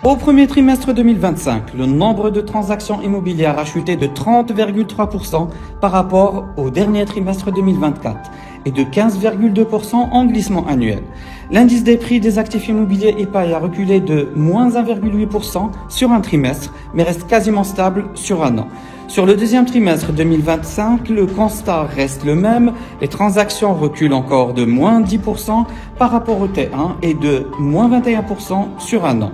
Au premier trimestre 2025, le nombre de transactions immobilières a chuté de 30,3% par rapport au dernier trimestre 2024 et de 15,2% en glissement annuel. L'indice des prix des actifs immobiliers IPAI a reculé de moins 1,8% sur un trimestre, mais reste quasiment stable sur un an. Sur le deuxième trimestre 2025, le constat reste le même. Les transactions reculent encore de moins 10% par rapport au T1 et de moins 21% sur un an.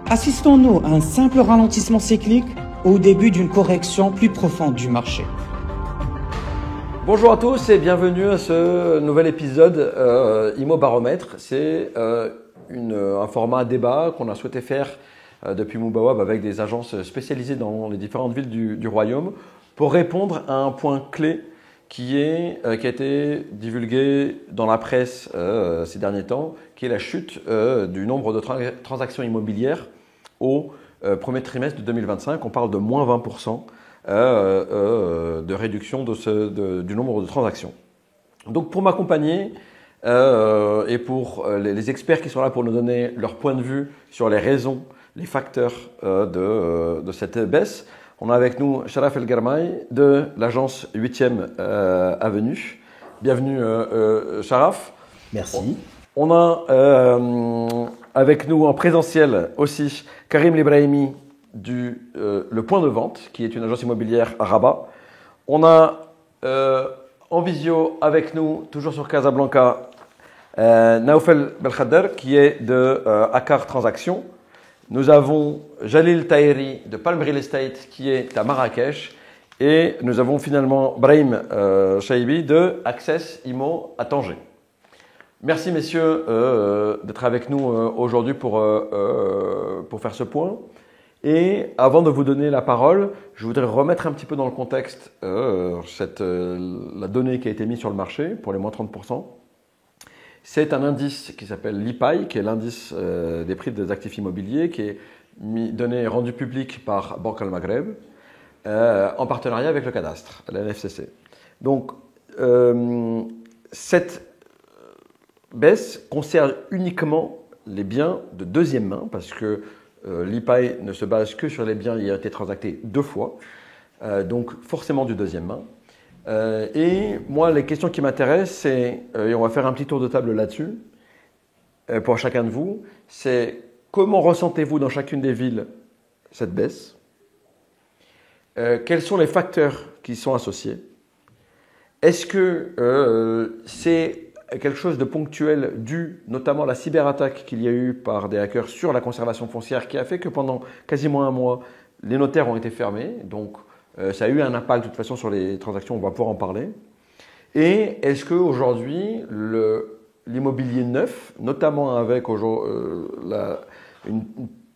Assistons-nous à un simple ralentissement cyclique ou au début d'une correction plus profonde du marché? Bonjour à tous et bienvenue à ce nouvel épisode Immo Baromètre. C'est un format débat qu'on a souhaité faire depuis Moubawab avec des agences spécialisées dans les différentes villes du royaume pour répondre à un point clé qui a été divulgué dans la presse ces derniers temps, qui est la chute du nombre de transactions immobilières au premier trimestre de 2025. On parle de moins 20% de réduction du nombre de transactions. Donc pour m'accompagner et pour les experts qui sont là pour nous donner leur point de vue sur les raisons, les facteurs de cette baisse, on a avec nous Sharaf El Garmaï de l'agence 8e Avenue. Bienvenue Sharaf. Merci. On a avec nous en présentiel aussi Karim Librahimi du Le Point de Vente, qui est une agence immobilière à Rabat. On a en visio avec nous, toujours sur Casablanca, Naoufel Belkhader, qui est de Akar Transactions. Nous avons Jalil Tahiri de Palm Real Estate, qui est à Marrakech. Et nous avons finalement Brahim Chaibi de Access Immo à Tanger. Merci messieurs d'être avec nous aujourd'hui pour faire ce point. Et avant de vous donner la parole, je voudrais remettre un petit peu dans le contexte la donnée qui a été mise sur le marché pour les moins 30%. C'est un indice qui s'appelle l'IPAI, qui est l'indice des prix des actifs immobiliers, qui est rendu public par Banque Al Maghreb en partenariat avec le cadastre, la NFCC. Donc, cette baisse concerne uniquement les biens de deuxième main, parce que l'IPAI ne se base que sur les biens qui ont été transactés 2 fois, donc forcément du deuxième main. Et moi, les questions qui m'intéressent, c'est, et on va faire un petit tour de table là-dessus, pour chacun de vous, c'est comment ressentez-vous dans chacune des villes cette baisse? Quels sont les facteurs qui sont associés? Est-ce que c'est quelque chose de ponctuel dû notamment à la cyberattaque qu'il y a eu par des hackers sur la conservation foncière qui a fait que pendant quasiment un mois, les notaires ont été fermés. Donc, ça a eu un impact de toute façon sur les transactions, on va pouvoir en parler. Et est-ce qu'aujourd'hui, l'immobilier neuf, notamment avec une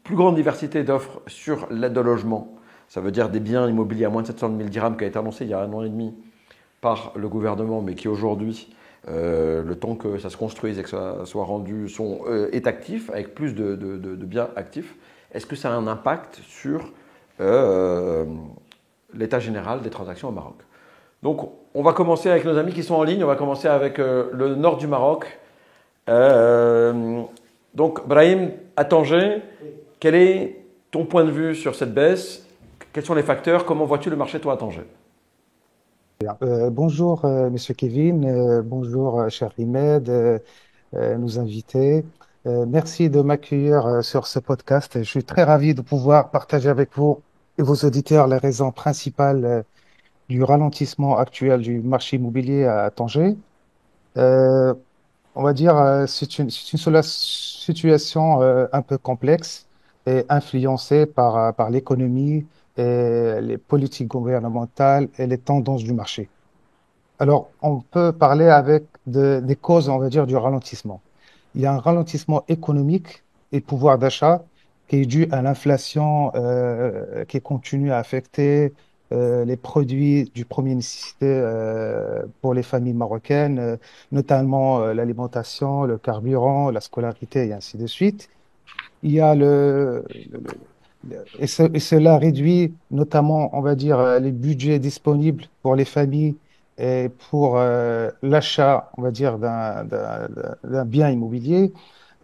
plus grande diversité d'offres sur l'aide au logement, ça veut dire des biens immobiliers à moins de 700 000 dirhams qui a été annoncé il y a 1 an et demi par le gouvernement, mais qui aujourd'hui, le temps que ça se construise et que ça soit rendu, est actif, avec plus de biens actifs, est-ce que ça a un impact sur l'état général des transactions au Maroc? Donc, on va commencer avec nos amis qui sont en ligne. On va commencer avec le nord du Maroc. Donc, Brahim, à Tanger, quel est ton point de vue sur cette baisse? Quels sont les facteurs? Comment vois-tu le marché, toi, à Tanger? Bonjour, Monsieur Kevin. Bonjour, cher Imed, nos invités. Merci de m'accueillir sur ce podcast. Je suis très ravi de pouvoir partager avec vous et vos auditeurs les raisons principales du ralentissement actuel du marché immobilier à Tanger. Euh, on va dire, c'est une situation un peu complexe et influencée par l'économie et les politiques gouvernementales et les tendances du marché. Alors, on peut parler avec des causes, on va dire, du ralentissement. Il y a un ralentissement économique et pouvoir d'achat qui est dû à l'inflation qui continue à affecter les produits du premier nécessité pour les familles marocaines, notamment l'alimentation, le carburant, la scolarité et ainsi de suite. Il y a et cela réduit notamment, on va dire, les budgets disponibles pour les familles et pour l'achat, on va dire, d'un bien immobilier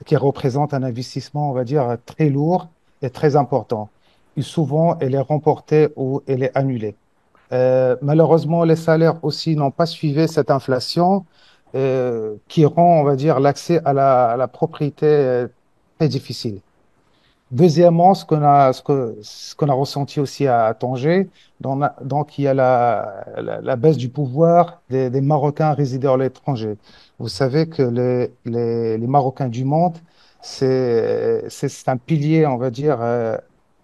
qui représente un investissement, on va dire, très lourd est très important. Et souvent, elle est remportée ou elle est annulée. Malheureusement, les salaires aussi n'ont pas suivi cette inflation qui rend, on va dire, l'accès à la propriété très difficile. Deuxièmement, ce qu'on a ressenti aussi à Tanger, donc il y a la baisse du pouvoir des Marocains résidant à l'étranger. Vous savez que les Marocains du monde, c'est un pilier, on va dire,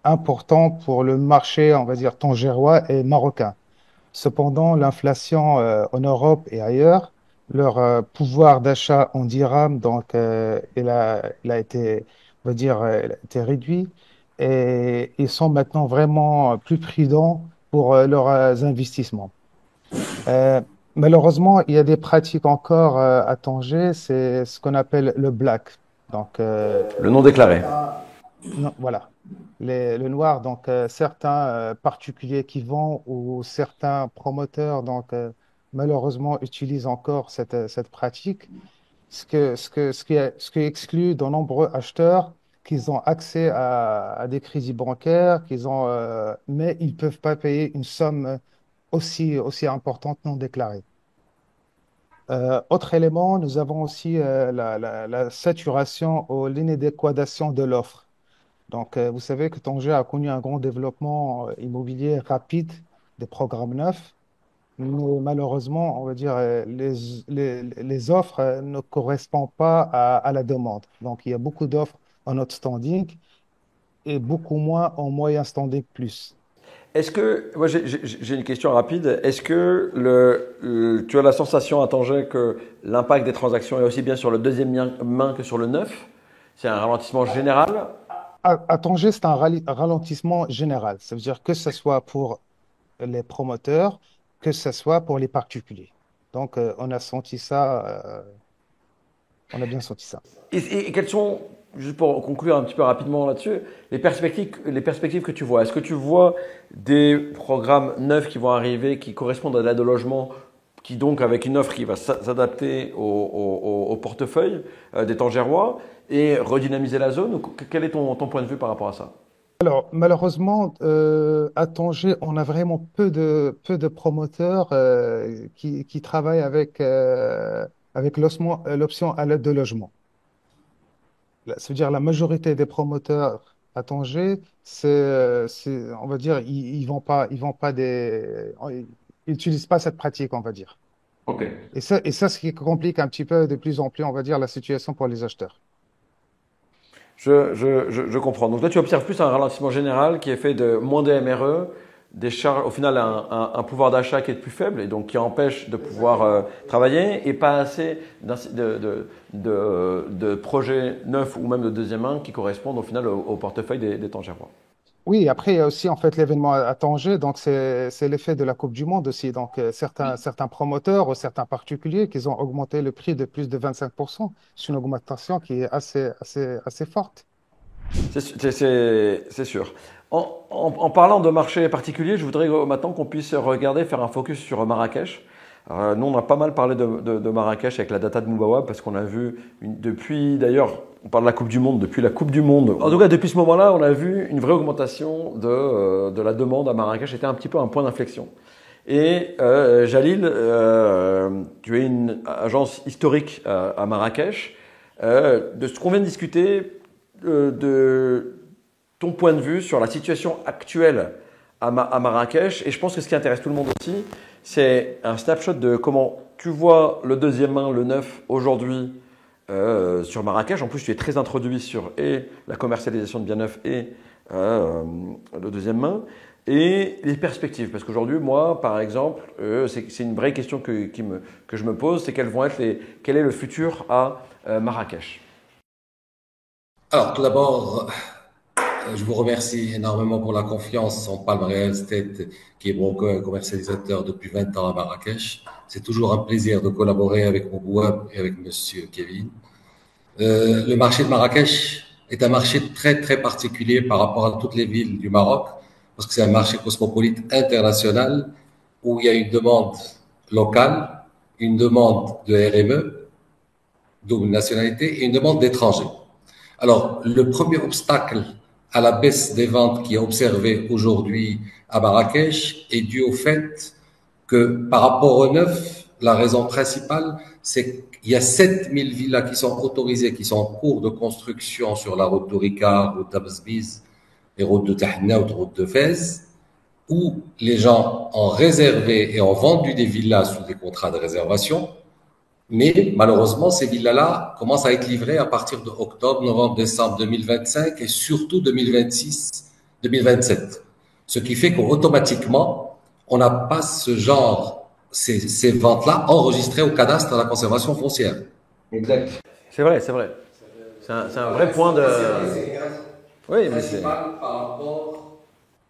important pour le marché, on va dire, tangérois et marocain. Cependant, l'inflation en Europe et ailleurs, leur pouvoir d'achat en dirhams, donc, il a été, on va dire, il a été réduit et ils sont maintenant vraiment plus prudents pour leurs investissements. Euh, Malheureusement, il y a des pratiques encore à Tanger, c'est ce qu'on appelle le black. Donc, Le non déclaré. non, voilà. Le noir, donc certains particuliers qui vendent ou certains promoteurs, donc malheureusement utilisent encore cette pratique, ce qui exclut de nombreux acheteurs qu'ils ont accès à des crédits bancaires, mais ils ne peuvent pas payer une somme aussi importante non déclarée. Autre élément, nous avons aussi la saturation ou l'inadéquation de l'offre. Donc, vous savez que Tanger a connu un grand développement immobilier rapide, des programmes neufs, mais malheureusement, on va dire, les offres ne correspondent pas à la demande. Donc, il y a beaucoup d'offres en outstanding et beaucoup moins en moyen standing plus. Est-ce que, moi j'ai une question rapide, est-ce que tu as la sensation à Tanger que l'impact des transactions est aussi bien sur le deuxième main que sur le neuf? C'est un ralentissement général? À Tanger, c'est un ralentissement général. Ça veut dire que ce soit pour les promoteurs, que ce soit pour les particuliers. Donc, on a bien senti ça. Et quelles sont, juste pour conclure un petit peu rapidement là-dessus, les perspectives que tu vois? Est-ce que tu vois des programmes neufs qui vont arriver, qui correspondent à l'aide au logement, qui donc avec une offre qui va s'adapter au portefeuille des Tangérois et redynamiser la zone? Ou quel est ton point de vue par rapport à ça? Alors, malheureusement, à Tanger, on a vraiment peu de promoteurs qui travaillent avec l'option à l'aide de logement. Ça veut dire la majorité des promoteurs à Tanger, on va dire, ils vont pas ils n'utilisent pas cette pratique, on va dire. Ok. Et ça, ce qui complique un petit peu de plus en plus, on va dire, la situation pour les acheteurs. Je comprends. Donc toi, tu observes plus un ralentissement général qui est fait de moins de MRE, des charges, au final un pouvoir d'achat qui est plus faible et donc qui empêche de pouvoir travailler et pas assez de projets neufs ou même de deuxième main qui correspondent au final au portefeuille des Tangérois. Oui, après, il y a aussi en fait l'événement à Tanger, donc c'est l'effet de la Coupe du Monde aussi. Donc certains promoteurs ou certains particuliers qui ont augmenté le prix de plus de 25%. C'est une augmentation qui est assez forte. C'est sûr. En parlant de marché particulier, je voudrais maintenant qu'on puisse regarder, faire un focus sur Marrakech. Nous, on a pas mal parlé de Marrakech avec la data de Moubawa parce qu'on a vu depuis, d'ailleurs, on parle de la Coupe du Monde, depuis la Coupe du Monde. En tout cas, depuis ce moment-là, on a vu une vraie augmentation de la demande à Marrakech. C'était un petit peu un point d'inflexion. Et Jalil, tu es une agence historique à Marrakech. De ce qu'on vient de discuter, de ton point de vue sur la situation actuelle à Marrakech. Et je pense que ce qui intéresse tout le monde aussi, c'est un snapshot de comment tu vois le deuxième main, le neuf aujourd'hui sur Marrakech. En plus, tu es très introduit sur et la commercialisation de biens neufs et le deuxième main. Et les perspectives, parce qu'aujourd'hui, moi, par exemple, c'est une vraie question que je me pose, c'est quel est le futur à Marrakech? Alors, tout d'abord, je vous remercie énormément pour la confiance en Palm Real Estate, qui est broker et commercialisateur depuis 20 ans à Marrakech. C'est toujours un plaisir de collaborer avec Mouboua et avec Monsieur Kevin. Le marché de Marrakech est un marché très, très particulier par rapport à toutes les villes du Maroc, parce que c'est un marché cosmopolite international où il y a une demande locale, une demande de RME, double nationalité, et une demande d'étrangers. Alors, le premier obstacle à la baisse des ventes qui est observée aujourd'hui à Marrakech est due au fait que par rapport au neuf, la raison principale, c'est qu'il y a 7000 villas qui sont autorisées, qui sont en cours de construction sur la route de Ricard, route d'Absbiz, les routes de Tahna ou route de Fès, où les gens ont réservé et ont vendu des villas sous des contrats de réservation. Mais malheureusement, ces villas-là commencent à être livrées à partir de octobre, novembre, décembre 2025 et surtout 2026, 2027. Ce qui fait qu'automatiquement, on n'a pas ce genre, ces ventes-là enregistrées au cadastre à la conservation foncière. Exact. C'est vrai, c'est vrai. C'est un vrai point de. Oui, mais c'est. Par rapport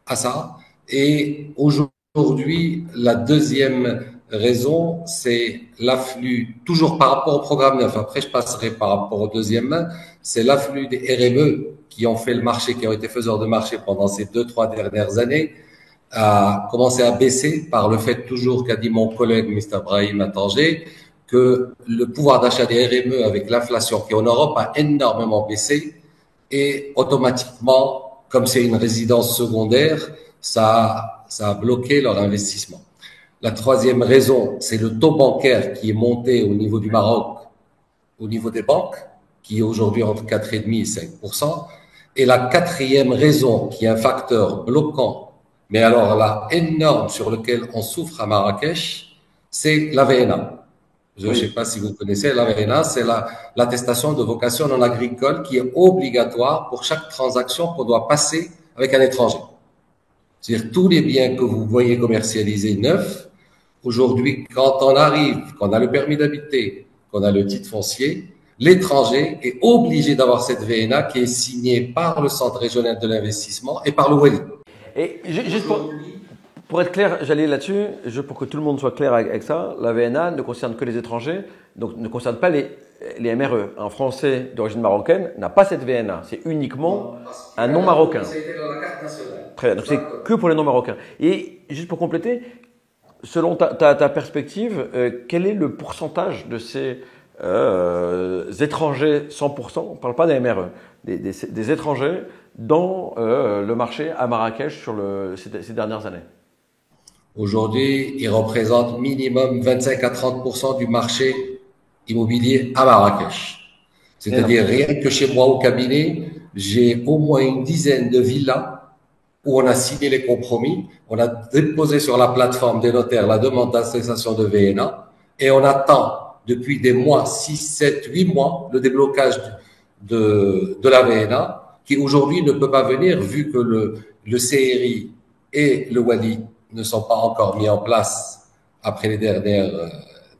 à ça. Et aujourd'hui, la deuxième raison, c'est l'afflux, toujours par rapport au programme 9, après je passerai par rapport au deuxième, c'est l'afflux des RME qui ont fait le marché, qui ont été faiseurs de marché pendant ces 2-3 dernières années, a commencé à baisser par le fait toujours qu'a dit mon collègue Mr. Brahim à Tanger, que le pouvoir d'achat des RME avec l'inflation qui en Europe a énormément baissé et automatiquement, comme c'est une résidence secondaire, ça a bloqué leur investissement. La troisième raison, c'est le taux bancaire qui est monté au niveau du Maroc, au niveau des banques, qui est aujourd'hui entre 4,5 et 5%. Et la quatrième raison, qui est un facteur bloquant, mais alors là, énorme, sur lequel on souffre à Marrakech, c'est l'AVNA. Je ne sais pas si vous connaissez l'AVNA, c'est l'attestation de vocation non agricole qui est obligatoire pour chaque transaction qu'on doit passer avec un étranger. C'est-à-dire tous les biens que vous voyez commercialisés neufs, aujourd'hui, quand on arrive, qu'on a le permis d'habiter, qu'on a le titre foncier, l'étranger est obligé d'avoir cette VNA qui est signée par le Centre régional de l'investissement et par le Wali. Et juste pour être clair, j'allais là-dessus, pour que tout le monde soit clair avec ça, la VNA ne concerne que les étrangers, donc ne concerne pas les MRE. Un Français d'origine marocaine n'a pas cette VNA, c'est uniquement un non-marocain. Très bien, donc c'est que pour les non-marocains. Et juste pour compléter, selon ta perspective, quel est le pourcentage de ces étrangers 100%, on ne parle pas des MRE, des étrangers dans le marché à Marrakech sur ces dernières années? Aujourd'hui, ils représentent minimum 25 à 30% du marché immobilier à Marrakech. C'est-à-dire, rien que chez moi au cabinet, j'ai au moins une dizaine de villas où on a signé les compromis, on a déposé sur la plateforme des notaires la demande d'attestation de VNA et on attend depuis des mois, 6, 7, 8 mois, le déblocage de la VNA qui aujourd'hui ne peut pas venir vu que le CRI et le Wali ne sont pas encore mis en place après les dernières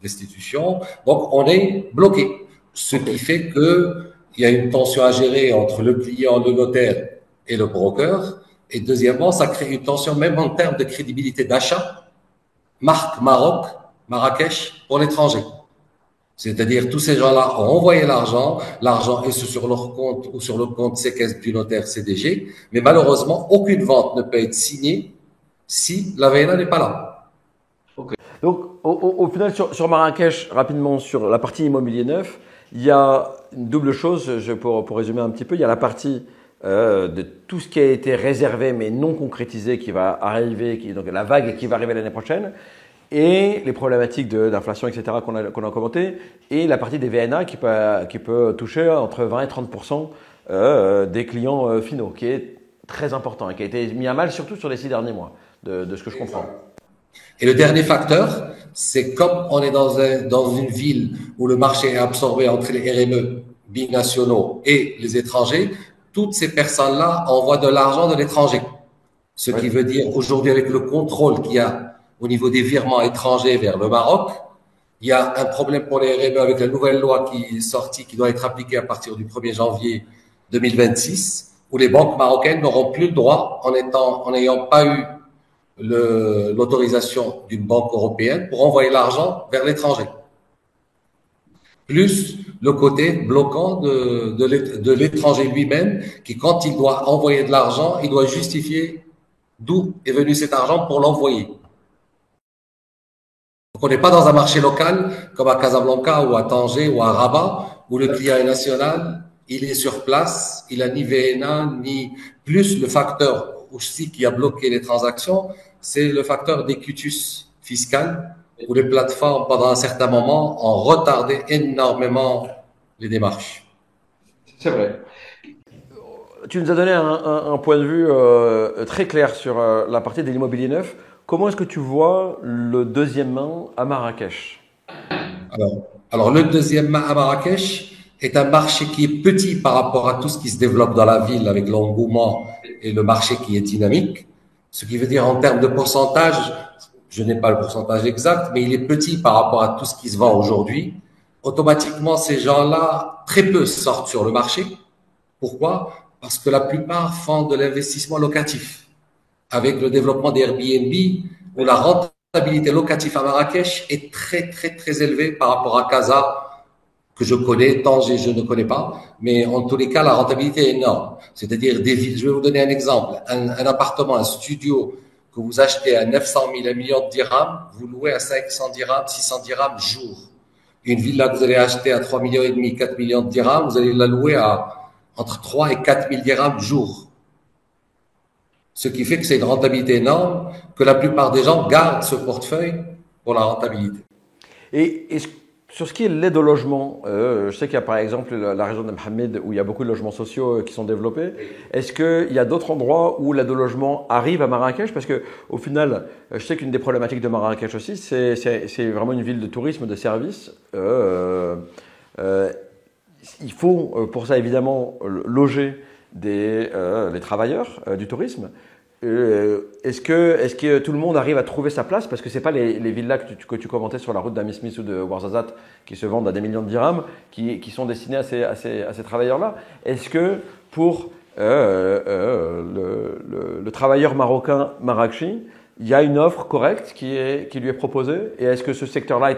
destitutions. Donc, on est bloqué. Ce qui fait qu'il y a une tension à gérer entre le client, le notaire et le broker. Et deuxièmement, ça crée une tension même en termes de crédibilité d'achat, marque Maroc, Marrakech, pour l'étranger. C'est-à-dire, tous ces gens-là ont envoyé l'argent est sur leur compte ou sur le compte séquestre du notaire CDG, mais malheureusement, aucune vente ne peut être signée si la VNA n'est pas là. Okay. Donc, au final, sur Marrakech, rapidement, sur la partie immobilier neuf, il y a une double chose, pour résumer un petit peu, il y a la partie de tout ce qui a été réservé mais non concrétisé qui va arriver, donc la vague qui va arriver l'année prochaine, et les problématiques d'inflation, etc., qu'on a commenté, et la partie des VNA qui peut toucher entre 20 et 30% des clients finaux, qui est très important et qui a été mis à mal surtout sur les 6 derniers mois, de ce que je comprends. Et le dernier facteur, c'est comme on est dans une ville où le marché est absorbé entre les RME binationaux et les étrangers, toutes ces personnes-là envoient de l'argent de l'étranger. Ce qui veut dire aujourd'hui, avec le contrôle qu'il y a au niveau des virements étrangers vers le Maroc, il y a un problème pour les RME avec la nouvelle loi qui est sortie, qui doit être appliquée à partir du 1er janvier 2026, où les banques marocaines n'auront plus le droit, en n'ayant pas eu l'autorisation d'une banque européenne pour envoyer l'argent vers l'étranger. Plus le côté bloquant de l'étranger lui-même, qui quand il doit envoyer de l'argent, il doit justifier d'où est venu cet argent pour l'envoyer. Donc on n'est pas dans un marché local comme à Casablanca ou à Tanger ou à Rabat, où le client est national, il est sur place, il a ni VNA, ni plus le facteur aussi qui a bloqué les transactions, c'est le facteur d'écutus fiscal, où les plateformes, pendant un certain moment, ont retardé énormément les démarches. C'est vrai. Tu nous as donné un point de vue très clair sur la partie de l'immobilier neuf. Comment est-ce que tu vois le deuxième main à Marrakech? Alors, le deuxième main à Marrakech est un marché qui est petit par rapport à tout ce qui se développe dans la ville avec l'engouement et le marché qui est dynamique. Ce qui veut dire en termes de pourcentage, je n'ai pas le pourcentage exact, mais il est petit par rapport à tout ce qui se vend aujourd'hui. Automatiquement, ces gens-là, très peu sortent sur le marché. Pourquoi? Parce que la plupart font de l'investissement locatif. Avec le développement des Airbnb, où la rentabilité locative à Marrakech est très, très, très élevée par rapport à Casa, que je connais, Tanger, je ne connais pas, mais en tous les cas, la rentabilité est énorme. C'est-à-dire des villes, je vais vous donner un exemple, un appartement, un studio que vous achetez à 900 000, 1 million de dirhams, vous louez à 500 dirhams, 600 dirhams jour. Une villa que vous allez acheter à 3 millions et demi, 4 millions de dirhams, vous allez la louer à entre 3 et 4 000 dirhams jour. Ce qui fait que c'est une rentabilité énorme, que la plupart des gens gardent ce portefeuille pour la rentabilité. Et sur ce qui est l'aide au logement, je sais qu'il y a par exemple la région de Mohammed où il y a beaucoup de logements sociaux qui sont développés. Est-ce qu'il y a d'autres endroits où l'aide au logement arrive à Marrakech? Parce qu'au final, je sais qu'une des problématiques de Marrakech aussi, c'est vraiment une ville de tourisme, de services. Il faut pour ça évidemment loger les travailleurs du tourisme. Est-ce que tout le monde arrive à trouver sa place? Parce que ce n'est pas les villas que tu commentais sur la route d'Amis Smith ou de Ouarzazate qui se vendent à des millions de dirhams qui sont destinés à ces travailleurs-là. Est-ce que pour le travailleur marocain marrakchi, il y a une offre correcte qui lui est proposée? Et est-ce que ce secteur-là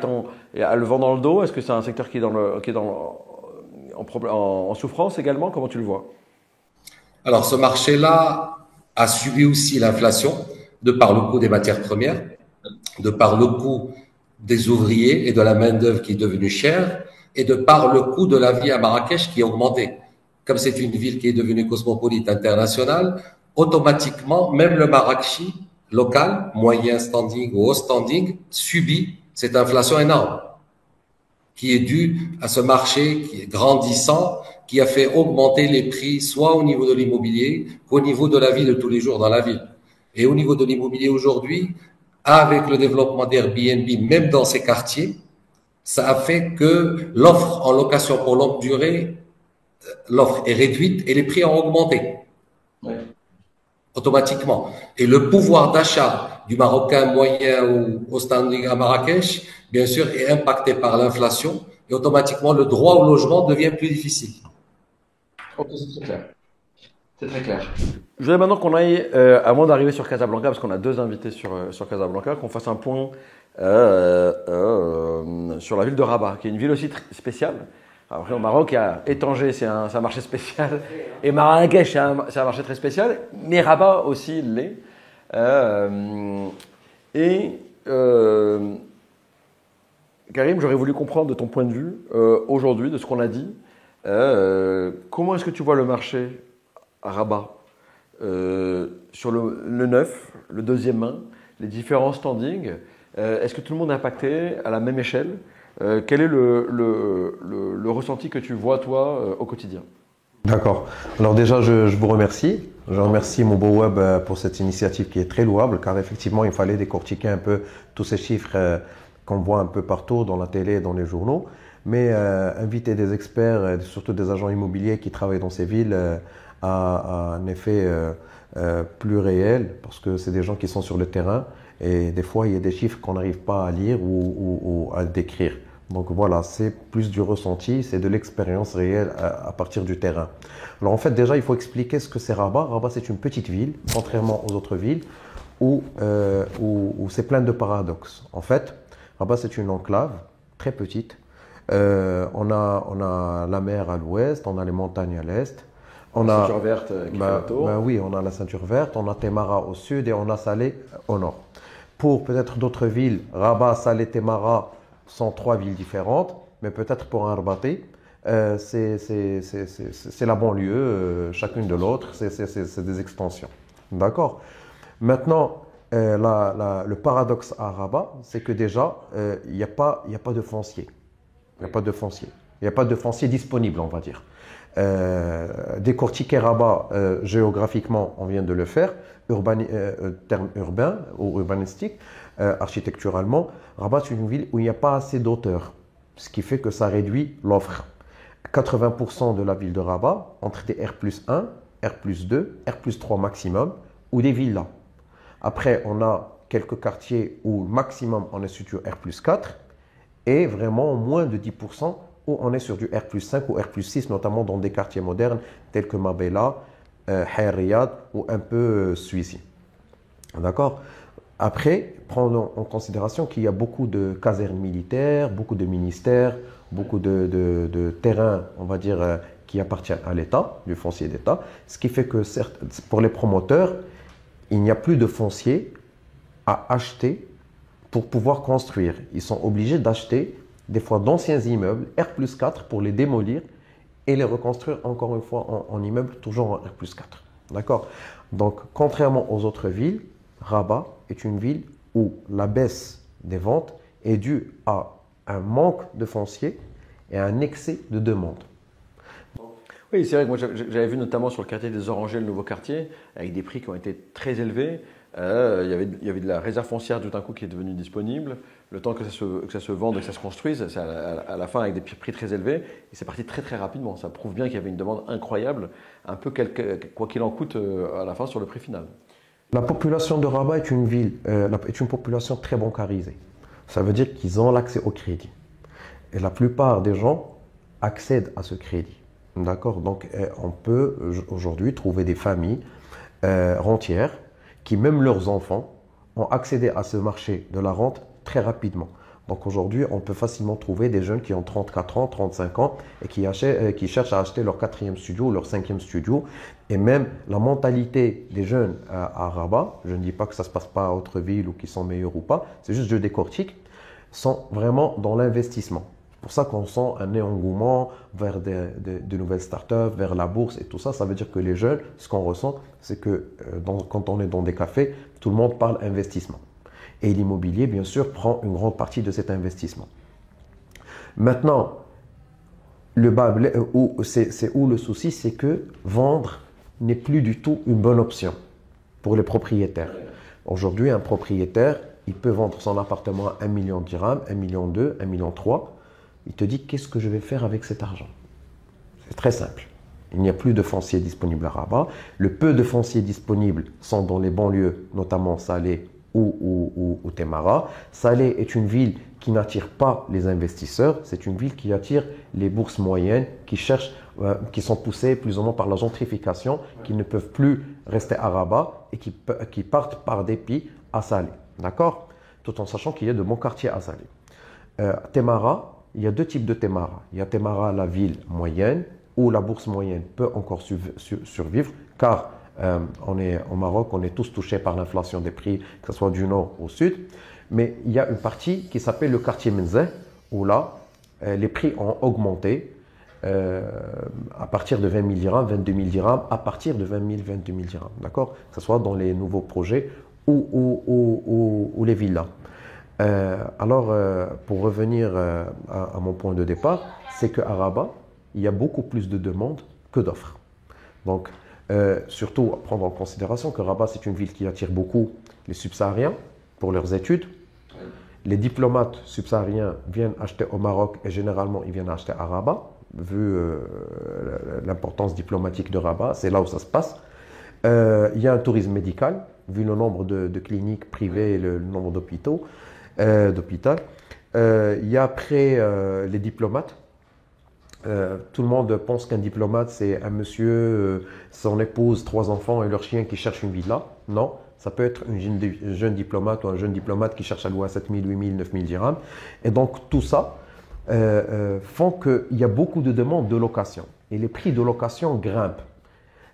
a le vent dans le dos? Est-ce que c'est un secteur qui est en souffrance également? Comment tu le vois? Alors, ce marché-là a subi aussi l'inflation de par le coût des matières premières, de par le coût des ouvriers et de la main-d'œuvre qui est devenue chère, et de par le coût de la vie à Marrakech qui a augmenté. Comme c'est une ville qui est devenue cosmopolite internationale, automatiquement, même le Marrakchi local, moyen standing ou haut standing, subit cette inflation énorme qui est due à ce marché qui est grandissant, qui a fait augmenter les prix, soit au niveau de l'immobilier qu'au niveau de la vie de tous les jours dans la ville. Et au niveau de l'immobilier aujourd'hui, avec le développement d'Airbnb, même dans ces quartiers, ça a fait que l'offre en location pour longue durée, l'offre est réduite et les prix ont augmenté. Ouais. Automatiquement. Et le pouvoir d'achat du Marocain moyen ou au standing à Marrakech, bien sûr, est impacté par l'inflation et automatiquement le droit au logement devient plus difficile. Ok, c'est très clair. C'est très clair. Je voudrais maintenant qu'on aille, avant d'arriver sur Casablanca, parce qu'on a deux invités sur Casablanca, qu'on fasse un point sur la ville de Rabat, qui est une ville aussi spéciale. Après, au Maroc, il y a Tanger, c'est un marché spécial, et Marrakech, c'est un marché très spécial, mais Rabat aussi l'est. Karim, j'aurais voulu comprendre de ton point de vue, aujourd'hui, de ce qu'on a dit, comment est-ce que tu vois le marché à Rabat sur le neuf, le deuxième main, les différents standings? Est-ce que tout le monde est impacté à la même échelle? Quel est le ressenti que tu vois, toi, au quotidien? D'accord. Alors déjà, je vous remercie. Je remercie mon beau web pour cette initiative qui est très louable, car effectivement, il fallait décortiquer un peu tous ces chiffres qu'on voit un peu partout dans la télé et dans les journaux. Mais inviter des experts, et surtout des agents immobiliers qui travaillent dans ces villes, a un effet plus réel, parce que c'est des gens qui sont sur le terrain. Et des fois, il y a des chiffres qu'on n'arrive pas à lire ou à décrire. Donc voilà, c'est plus du ressenti, c'est de l'expérience réelle à partir du terrain. Alors en fait, déjà, il faut expliquer ce que c'est Rabat. Rabat, c'est une petite ville, contrairement aux autres villes, où c'est plein de paradoxes. En fait, Rabat, c'est une enclave très petite. On a la mer à l'ouest, on a les montagnes à l'est. On a la ceinture verte qui fait le tour. Oui, on a la ceinture verte, on a Témara au sud et on a Salé au nord. Pour peut-être d'autres villes, Rabat, Salé, Témara sont trois villes différentes, mais peut-être pour un Rabaté, c'est la banlieue, chacune de l'autre, c'est des extensions. D'accord? Maintenant, le paradoxe à Rabat, c'est que déjà, il n'y a pas de foncier. Il n'y a pas de foncier. Il n'y a pas de foncier disponible, on va dire. Décortiquer Rabat géographiquement, on vient de le faire, terme urbain ou urbanistique, architecturalement, Rabat est une ville où il n'y a pas assez d'auteurs, ce qui fait que ça réduit l'offre. 80% de la ville de Rabat, entre des R+1, R+2, R+3 maximum, ou des villas. Après, on a quelques quartiers où maximum on est sur du R+4, et vraiment moins de 10% où on est sur du R+5 ou R+6, notamment dans des quartiers modernes tels que Mabella, Hair Riyad ou un peu Suissi. D'accord? Après, prenons en considération qu'il y a beaucoup de casernes militaires, beaucoup de ministères, beaucoup de terrains, on va dire, qui appartiennent à l'État, du foncier d'État, ce qui fait que certes, pour les promoteurs, il n'y a plus de foncier à acheter pour pouvoir construire. Ils sont obligés d'acheter des fois d'anciens immeubles R+4 pour les démolir et les reconstruire encore une fois en immeubles toujours en R+4. D'accord? Donc, contrairement aux autres villes, Rabat est une ville où la baisse des ventes est due à un manque de foncier et à un excès de demande. Oui, c'est vrai que moi j'avais vu notamment sur le quartier des Orangers, le nouveau quartier, avec des prix qui ont été très élevés. Il y avait de la réserve foncière tout d'un coup qui est devenue disponible. Le temps que ça se vende et que ça se construise, c'est à la fin avec des prix très élevés. Et c'est parti très très rapidement. Ça prouve bien qu'il y avait une demande incroyable, un peu quoi qu'il en coûte à la fin sur le prix final. La population de Rabat est une population très bancarisée. Ça veut dire qu'ils ont l'accès au crédit. Et la plupart des gens accèdent à ce crédit. D'accord? Donc, on peut aujourd'hui trouver des familles rentières qui, même leurs enfants, ont accédé à ce marché de la rente très rapidement. Donc aujourd'hui, on peut facilement trouver des jeunes qui ont 34 ans, 35 ans et qui cherchent à acheter leur 4e studio ou leur 5e studio. Et même la mentalité des jeunes à Rabat, je ne dis pas que ça ne se passe pas à autre ville ou qu'ils sont meilleurs ou pas, c'est juste je décortique, sont vraiment dans l'investissement. C'est pour ça qu'on sent un engouement vers de nouvelles startups, vers la bourse et tout ça. Ça veut dire que les jeunes, ce qu'on ressent, c'est que quand on est dans des cafés, tout le monde parle investissement. Et l'immobilier, bien sûr, prend une grande partie de cet investissement. Maintenant, c'est où le souci, c'est que vendre n'est plus du tout une bonne option pour les propriétaires. Aujourd'hui, un propriétaire, il peut vendre son appartement à 1 million de dirhams, 1 million 2, 1 million 3. Il te dit, qu'est-ce que je vais faire avec cet argent? C'est très simple. Il n'y a plus de foncier disponible à Rabat. Le peu de fonciers disponibles sont dans les banlieues, notamment Salé ou Temara. Salé est une ville qui n'attire pas les investisseurs. C'est une ville qui attire les bourses moyennes qui sont poussées plus ou moins par la gentrification, qui ne peuvent plus rester à Rabat et qui partent par dépit à Salé. D'accord? Tout en sachant qu'il y a de bons quartiers à Salé. Temara, il y a deux types de Temara. Il y a Temara, la ville moyenne, où la bourse moyenne peut encore survivre, car au Maroc, on est tous touchés par l'inflation des prix, que ce soit du nord au sud. Mais il y a une partie qui s'appelle le quartier Menzeh, où là, les prix ont augmenté à partir de 20 000 dirhams, 22 000 dirhams, à partir de 20 000, 22 000 dirhams. D'accord? Que ce soit dans les nouveaux projets ou les villas. Pour revenir à mon point de départ, c'est qu'à Rabat, il y a beaucoup plus de demandes que d'offres. Donc, surtout à prendre en considération que Rabat, c'est une ville qui attire beaucoup les subsahariens pour leurs études. Les diplomates subsahariens viennent acheter au Maroc et généralement, ils viennent acheter à Rabat. Vu l'importance diplomatique de Rabat, c'est là où ça se passe. Il y a un tourisme médical, vu le nombre de cliniques privées et le nombre d'hôpitaux. Il y a après les diplomates. Tout le monde pense qu'un diplomate, c'est un monsieur, son épouse, 3 enfants et leur chien qui cherchent une villa. Non, ça peut être un jeune diplomate ou un jeune diplomate qui cherche à louer à 7 000, 8 000, 9 000 dirhams. Et donc tout ça font qu'il y a beaucoup de demandes de location. Et les prix de location grimpent.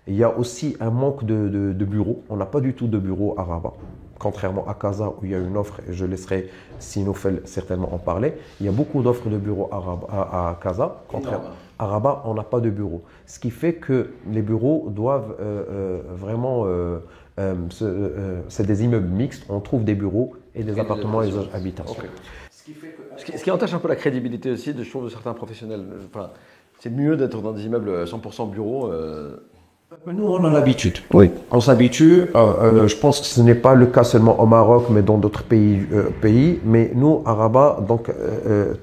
Il y a aussi un manque de bureaux. On n'a pas du tout de bureaux à Rabat. contrairement à Casa où il y a une offre, et je laisserai Sinoufel certainement en parler, il y a beaucoup d'offres de bureaux à Casa. Contrairement à Rabat, on n'a pas de bureau. Ce qui fait que les bureaux doivent vraiment... c'est des immeubles mixtes, on trouve des bureaux et des appartements et des habitations. Okay. Ce qui entache un peu la crédibilité aussi de certains professionnels. Enfin, c'est mieux d'être dans des immeubles 100% bureaux. Nous, on a l'habitude. Oui. On s'habitue. Je pense que ce n'est pas le cas seulement au Maroc, mais dans d'autres pays. Mais nous, à Rabat, donc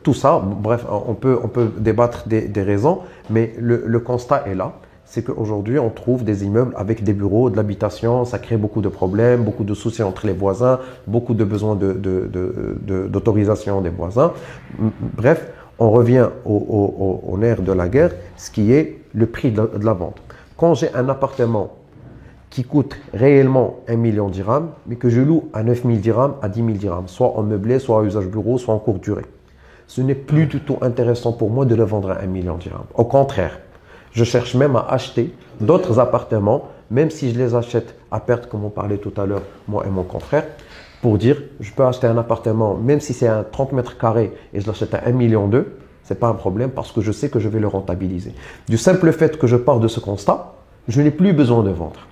tout ça, bref, on peut débattre des raisons, mais le constat est là. C'est qu'aujourd'hui, on trouve des immeubles avec des bureaux, de l'habitation, ça crée beaucoup de problèmes, beaucoup de soucis entre les voisins, beaucoup de besoins d'autorisation des voisins. Bref, on revient au nerf de la guerre, ce qui est le prix de la vente. Quand j'ai un appartement qui coûte réellement 1 million de dirhams, mais que je loue à 9 000 dirhams, à 10 000 dirhams, soit en meublé, soit à usage bureau, soit en courte durée, ce n'est plus du tout intéressant pour moi de le vendre à 1 million de dirhams. Au contraire, je cherche même à acheter d'autres appartements, même si je les achète à perte, comme on parlait tout à l'heure, moi et mon confrère, pour dire, je peux acheter un appartement, même si c'est un 30 mètres carrés et je l'achète à 1,2 million, ce n'est pas un problème parce que je sais que je vais le rentabiliser. Du simple fait que je pars de ce constat, je n'ai plus besoin de vendre.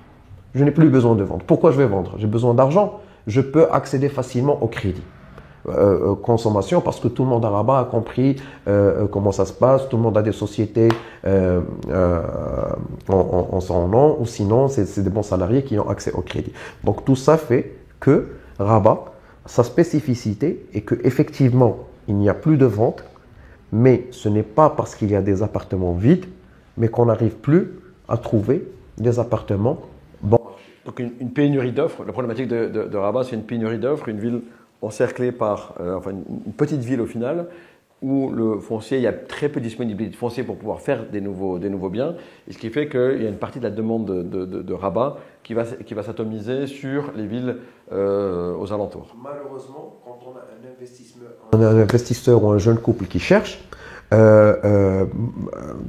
Je n'ai plus besoin de vendre. Pourquoi je vais vendre? J'ai besoin d'argent. Je peux accéder facilement au crédit. Consommation parce que tout le monde à Rabat a compris comment ça se passe, tout le monde a des sociétés en son nom ou sinon c'est des bons salariés qui ont accès au crédit. Donc tout ça fait que Rabat, sa spécificité est qu'effectivement il n'y a plus de vente, mais ce n'est pas parce qu'il y a des appartements vides, mais qu'on n'arrive plus à trouver des appartements bons. Donc une pénurie d'offres, la problématique de Rabat c'est une pénurie d'offres, une ville encerclée par une petite ville au final, où le foncier, il y a très peu de disponibilité de foncier pour pouvoir faire des nouveaux biens, et ce qui fait qu'il y a une partie de la demande de Rabat qui va s'atomiser sur les villes aux alentours. Malheureusement, quand on a un investisseur ou un jeune couple qui cherche,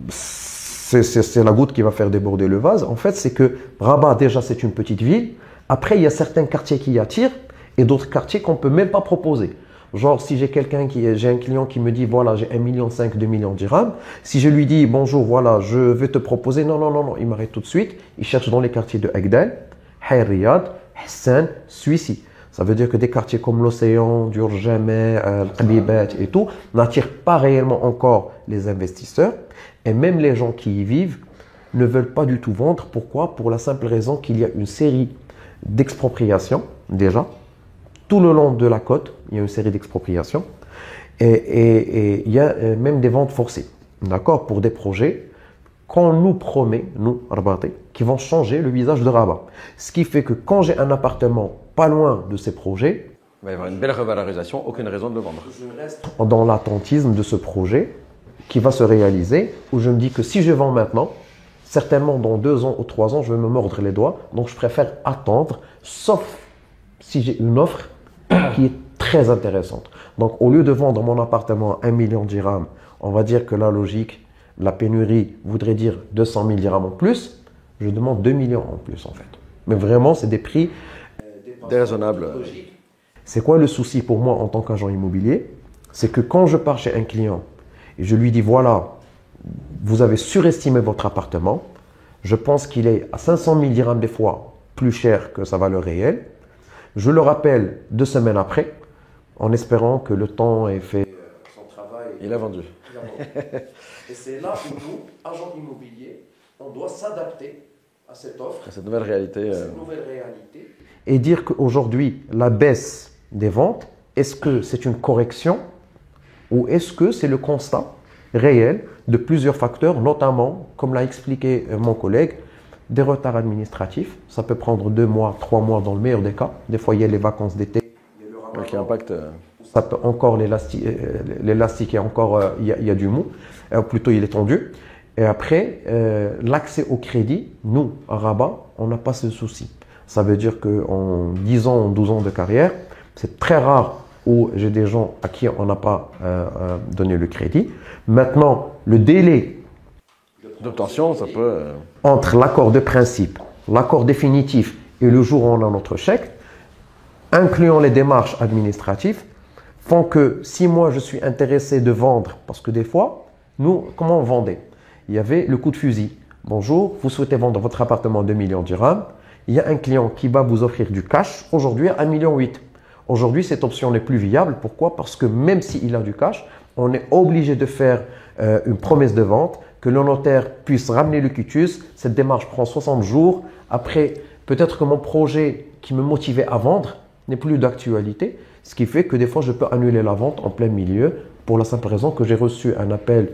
c'est la goutte qui va faire déborder le vase. En fait, c'est que Rabat, déjà, c'est une petite ville. Après, il y a certains quartiers qui attirent, et d'autres quartiers qu'on ne peut même pas proposer. Genre, si j'ai un client qui me dit, voilà, j'ai 1,5 million, 2 millions de dirhams, si je lui dis, bonjour, voilà, je vais te proposer, non, il m'arrête tout de suite, il cherche dans les quartiers de Agdal, Hay Riyad, Hassan, Suissi. Ça veut dire que des quartiers comme l'Océan, Durjameh, Al-Qabibat et tout, n'attirent pas réellement encore les investisseurs, et même les gens qui y vivent ne veulent pas du tout vendre. Pourquoi? Pour la simple raison qu'il y a une série d'expropriations, déjà. Tout le long de la côte, il y a une série d'expropriations et il y a même des ventes forcées, d'accord, pour des projets qu'on nous promet, nous, Rabatais, qui vont changer le visage de Rabat. Ce qui fait que quand j'ai un appartement pas loin de ces projets, il va y avoir une belle revalorisation, aucune raison de le vendre. Je reste dans l'attentisme de ce projet qui va se réaliser, où je me dis que si je vends maintenant, certainement dans 2 ans ou 3 ans, je vais me mordre les doigts, donc je préfère attendre, sauf si j'ai une offre qui est très intéressante. Donc, au lieu de vendre mon appartement à 1 million de dirhams, on va dire que la logique, la pénurie voudrait dire 200 000 dirhams en plus. Je demande 2 millions en plus, en fait. Mais vraiment, c'est des prix déraisonnables. C'est quoi le souci pour moi en tant qu'agent immobilier? C'est que quand je pars chez un client et je lui dis, voilà, vous avez surestimé votre appartement, je pense qu'il est à 500 000 dirhams des fois plus cher que sa valeur réelle. Je le rappelle 2 semaines après, en espérant que le temps ait fait son travail. Il a vendu. Et c'est là où nous, agents immobiliers, on doit s'adapter à cette offre, à cette nouvelle réalité. Et dire qu'aujourd'hui, la baisse des ventes, est-ce que c'est une correction ou est-ce que c'est le constat réel de plusieurs facteurs, notamment, comme l'a expliqué mon collègue, des retards administratifs. Ça peut prendre 2 mois, 3 mois dans le meilleur des cas. Des fois, il y a les vacances d'été. Qui impactent. Ça peut encore l'élastique est encore, il y a du mou. Plutôt, il est tendu. Et après, l'accès au crédit, nous, à Rabat, on n'a pas ce souci. Ça veut dire qu'en 10 ans, en 12 ans de carrière, c'est très rare où j'ai des gens à qui on n'a pas donné le crédit. Maintenant, le délai d'obtention, ça peut... entre l'accord de principe, l'accord définitif et le jour où on a notre chèque, incluant les démarches administratives, font que si moi je suis intéressé de vendre, parce que des fois, nous, comment on vendait? Il y avait le coup de fusil. Bonjour, vous souhaitez vendre votre appartement à 2 millions de dirhams. Il y a un client qui va vous offrir du cash aujourd'hui à 1,8 million. Aujourd'hui, cette option n'est plus viable. Pourquoi? Parce que même s'il a du cash, on est obligé de faire une promesse de vente, que le notaire puisse ramener le quitus. Cette démarche prend 60 jours. Après, peut-être que mon projet qui me motivait à vendre n'est plus d'actualité, ce qui fait que des fois, je peux annuler la vente en plein milieu pour la simple raison que j'ai reçu un appel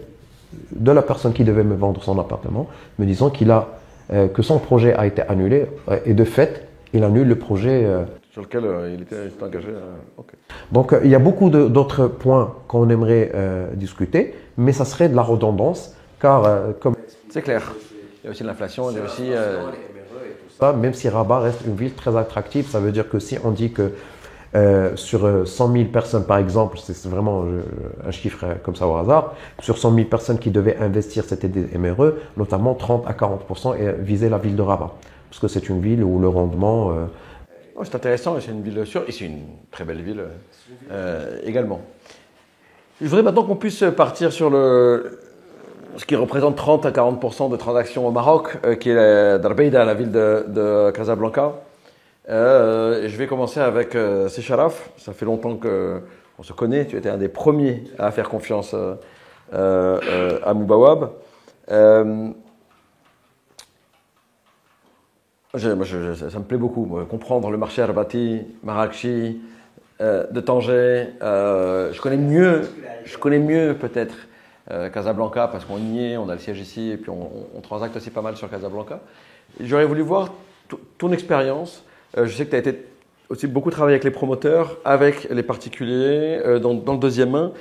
de la personne qui devait me vendre son appartement, me disant que son projet a été annulé et de fait, il annule le projet. Sur lequel il était engagé. Okay. Donc, il y a beaucoup d'autres points qu'on aimerait discuter, mais ça serait de la redondance, car comme… C'est clair. Il y a aussi l'inflation, il y a aussi… ça, même si Rabat reste une ville très attractive, ça veut dire que si on dit que sur 100 000 personnes, par exemple, c'est vraiment un chiffre comme ça au hasard, sur 100 000 personnes qui devaient investir, c'était des MRE, notamment 30 à 40% et viser la ville de Rabat. Parce que c'est une ville où le rendement… c'est intéressant, c'est une ville sûre et c'est une très belle ville également. Je voudrais maintenant qu'on puisse partir sur ce qui représente 30 à 40% de transactions au Maroc, qui est Darbeida, la ville de Casablanca. Je vais commencer avec Sicharaf. Ça fait longtemps qu'on se connaît. Tu étais un des premiers à faire confiance à Moubawab. Ça me plaît beaucoup, comprendre le marché Arbati, Marrakchi, de Tanger. Je connais mieux peut-être Casablanca parce qu'on y est, on a le siège ici et puis on transacte aussi pas mal sur Casablanca. J'aurais voulu voir ton expérience. Je sais que tu as été aussi beaucoup travaillé avec les promoteurs, avec les particuliers, dans le deuxième main.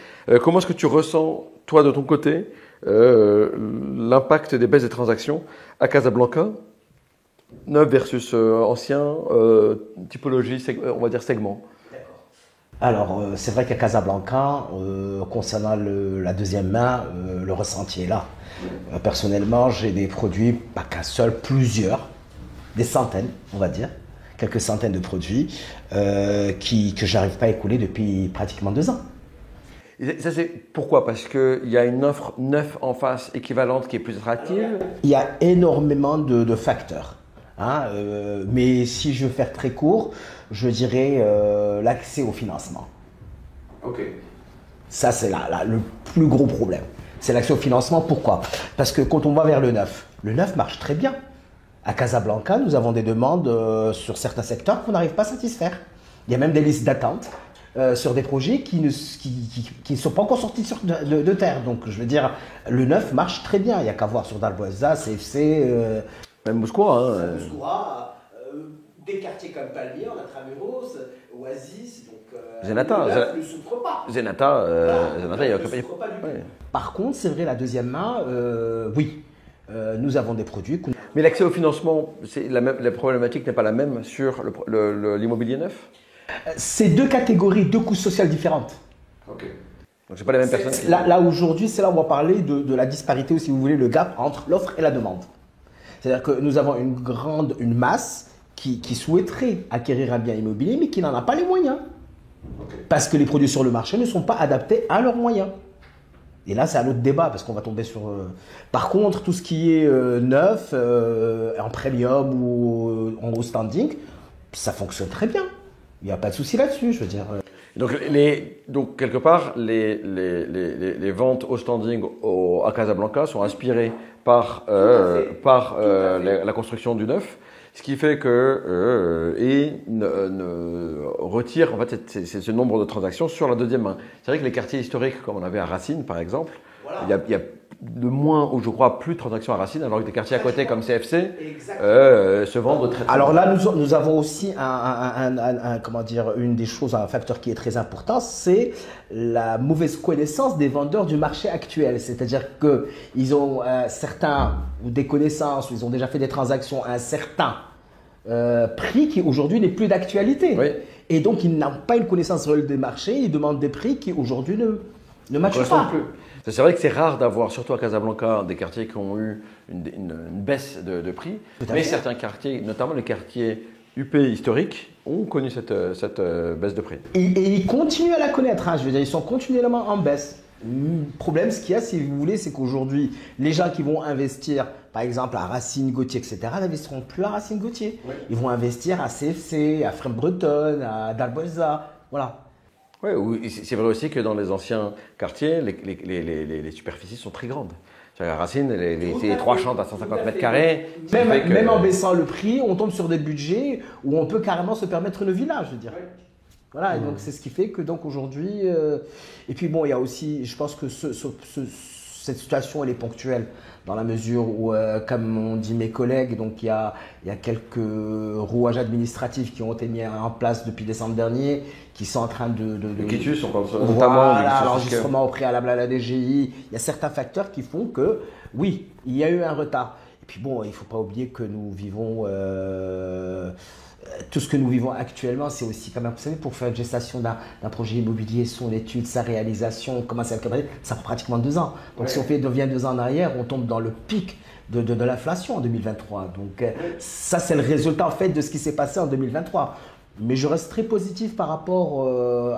Comment est-ce que tu ressens, toi, de ton côté, l'impact des baisses des transactions à Casablanca, neuf versus ancien, typologie, on va dire segment? Alors, c'est vrai qu'à Casablanca, concernant la deuxième main, le ressenti est là. Personnellement, j'ai des produits, pas qu'un seul, plusieurs, des centaines, on va dire. Quelques centaines de produits que je n'arrive pas à écouler depuis pratiquement 2 ans. Et ça, c'est pourquoi? Parce qu'il y a une offre neuve en face équivalente qui est plus attractive? Il y a énormément de facteurs. Mais si je veux faire très court, je dirais l'accès au financement. Ok. Ça, c'est le plus gros problème. C'est l'accès au financement. Pourquoi? Parce que quand on va vers le neuf marche très bien. À Casablanca, nous avons des demandes sur certains secteurs qu'on n'arrive pas à satisfaire. Il y a même des listes d'attente sur des projets qui ne sont pas encore sortis de terre. Donc, je veux dire, le neuf marche très bien. Il n'y a qu'à voir sur Darboisa, CFC… même Mouscoura. Mouscoura, des quartiers comme Palmier, on a Tramuros, Oasis, donc Zenata, le neuf ne souffre pas. Zenata, Il ne souffre pas du tout. Ouais. Par contre, c'est vrai, la deuxième main, oui. Nous avons des produits. Mais l'accès au financement, la problématique n'est pas la même sur l'immobilier neuf? C'est 2 catégories, 2 couches sociales différentes. Ok. Donc c'est pas les mêmes personnes. Là aujourd'hui, c'est là où on va parler de la disparité ou si vous voulez le gap entre l'offre et la demande. C'est-à-dire que nous avons une masse qui souhaiterait acquérir un bien immobilier mais qui n'en a pas les moyens. Okay. Parce que les produits sur le marché ne sont pas adaptés à leurs moyens. Et là, c'est un autre débat parce qu'on va tomber sur… Par contre, tout ce qui est neuf, en premium ou en haut standing, ça fonctionne très bien. Il n'y a pas de souci là-dessus, je veux dire. Donc quelque part, les ventes au standing à Casablanca sont inspirées par la construction du neuf, ce qui fait que retire en fait ce nombre de transactions sur la deuxième main. C'est vrai que les quartiers historiques, comme on avait à Racine par exemple, voilà. Il y a de moins, ou je crois, plus de transactions à Racine, alors que des quartiers à côté comme CFC se vendent très Alors là, nous avons aussi une des choses, un facteur qui est très important, c'est la mauvaise connaissance des vendeurs du marché actuel. C'est-à-dire qu'ils ont certains, ou des connaissances, ou ils ont déjà fait des transactions à un certain prix qui aujourd'hui n'est plus d'actualité. Oui. Et donc, ils n'ont pas une connaissance réelle des marchés, ils demandent des prix qui aujourd'hui ne matchent pas. Plus. C'est vrai que c'est rare d'avoir, surtout à Casablanca, des quartiers qui ont eu une baisse de prix. Mais certains quartiers, notamment les quartiers UP historiques ont connu cette baisse de prix. Et ils continuent à la connaître, hein. Je veux dire, ils sont continuellement en baisse. Le problème, ce qu'il y a, si vous voulez, c'est qu'aujourd'hui, les gens qui vont investir, par exemple, à Racine, Gauthier, etc., n'investiront plus à Racine, Gauthier. Oui. Ils vont investir à CFC, à Frame Breton, à Dalboza, voilà. Oui, c'est vrai aussi que dans les anciens quartiers, les superficies sont très grandes. À Racine, c'est 3 chambres à 150 mètres carrés. Même en baissant le prix, on tombe sur des budgets où on peut carrément se permettre le village, je veux dire. Voilà, et donc c'est ce qui fait que donc aujourd'hui, et puis bon, il y a aussi, je pense que cette situation elle est ponctuelle dans la mesure où, comme ont dit mes collègues, donc il y a quelques rouages administratifs qui ont été mis en place depuis décembre dernier, qui sont en train de quitus, on pense notamment l'enregistrement au préalable à la DGI. Il y a certains facteurs qui font que oui, il y a eu un retard. Et puis bon, il ne faut pas oublier que nous vivons tout ce que nous vivons actuellement, c'est aussi quand même, vous savez, pour faire une gestation d'un projet immobilier, son étude, sa réalisation, comment ça prend pratiquement 2 ans. Donc si on revient 2 ans en arrière, on tombe dans le pic de l'inflation en 2023. Donc ça, c'est le résultat en fait de ce qui s'est passé en 2023. Mais je reste très positif par rapport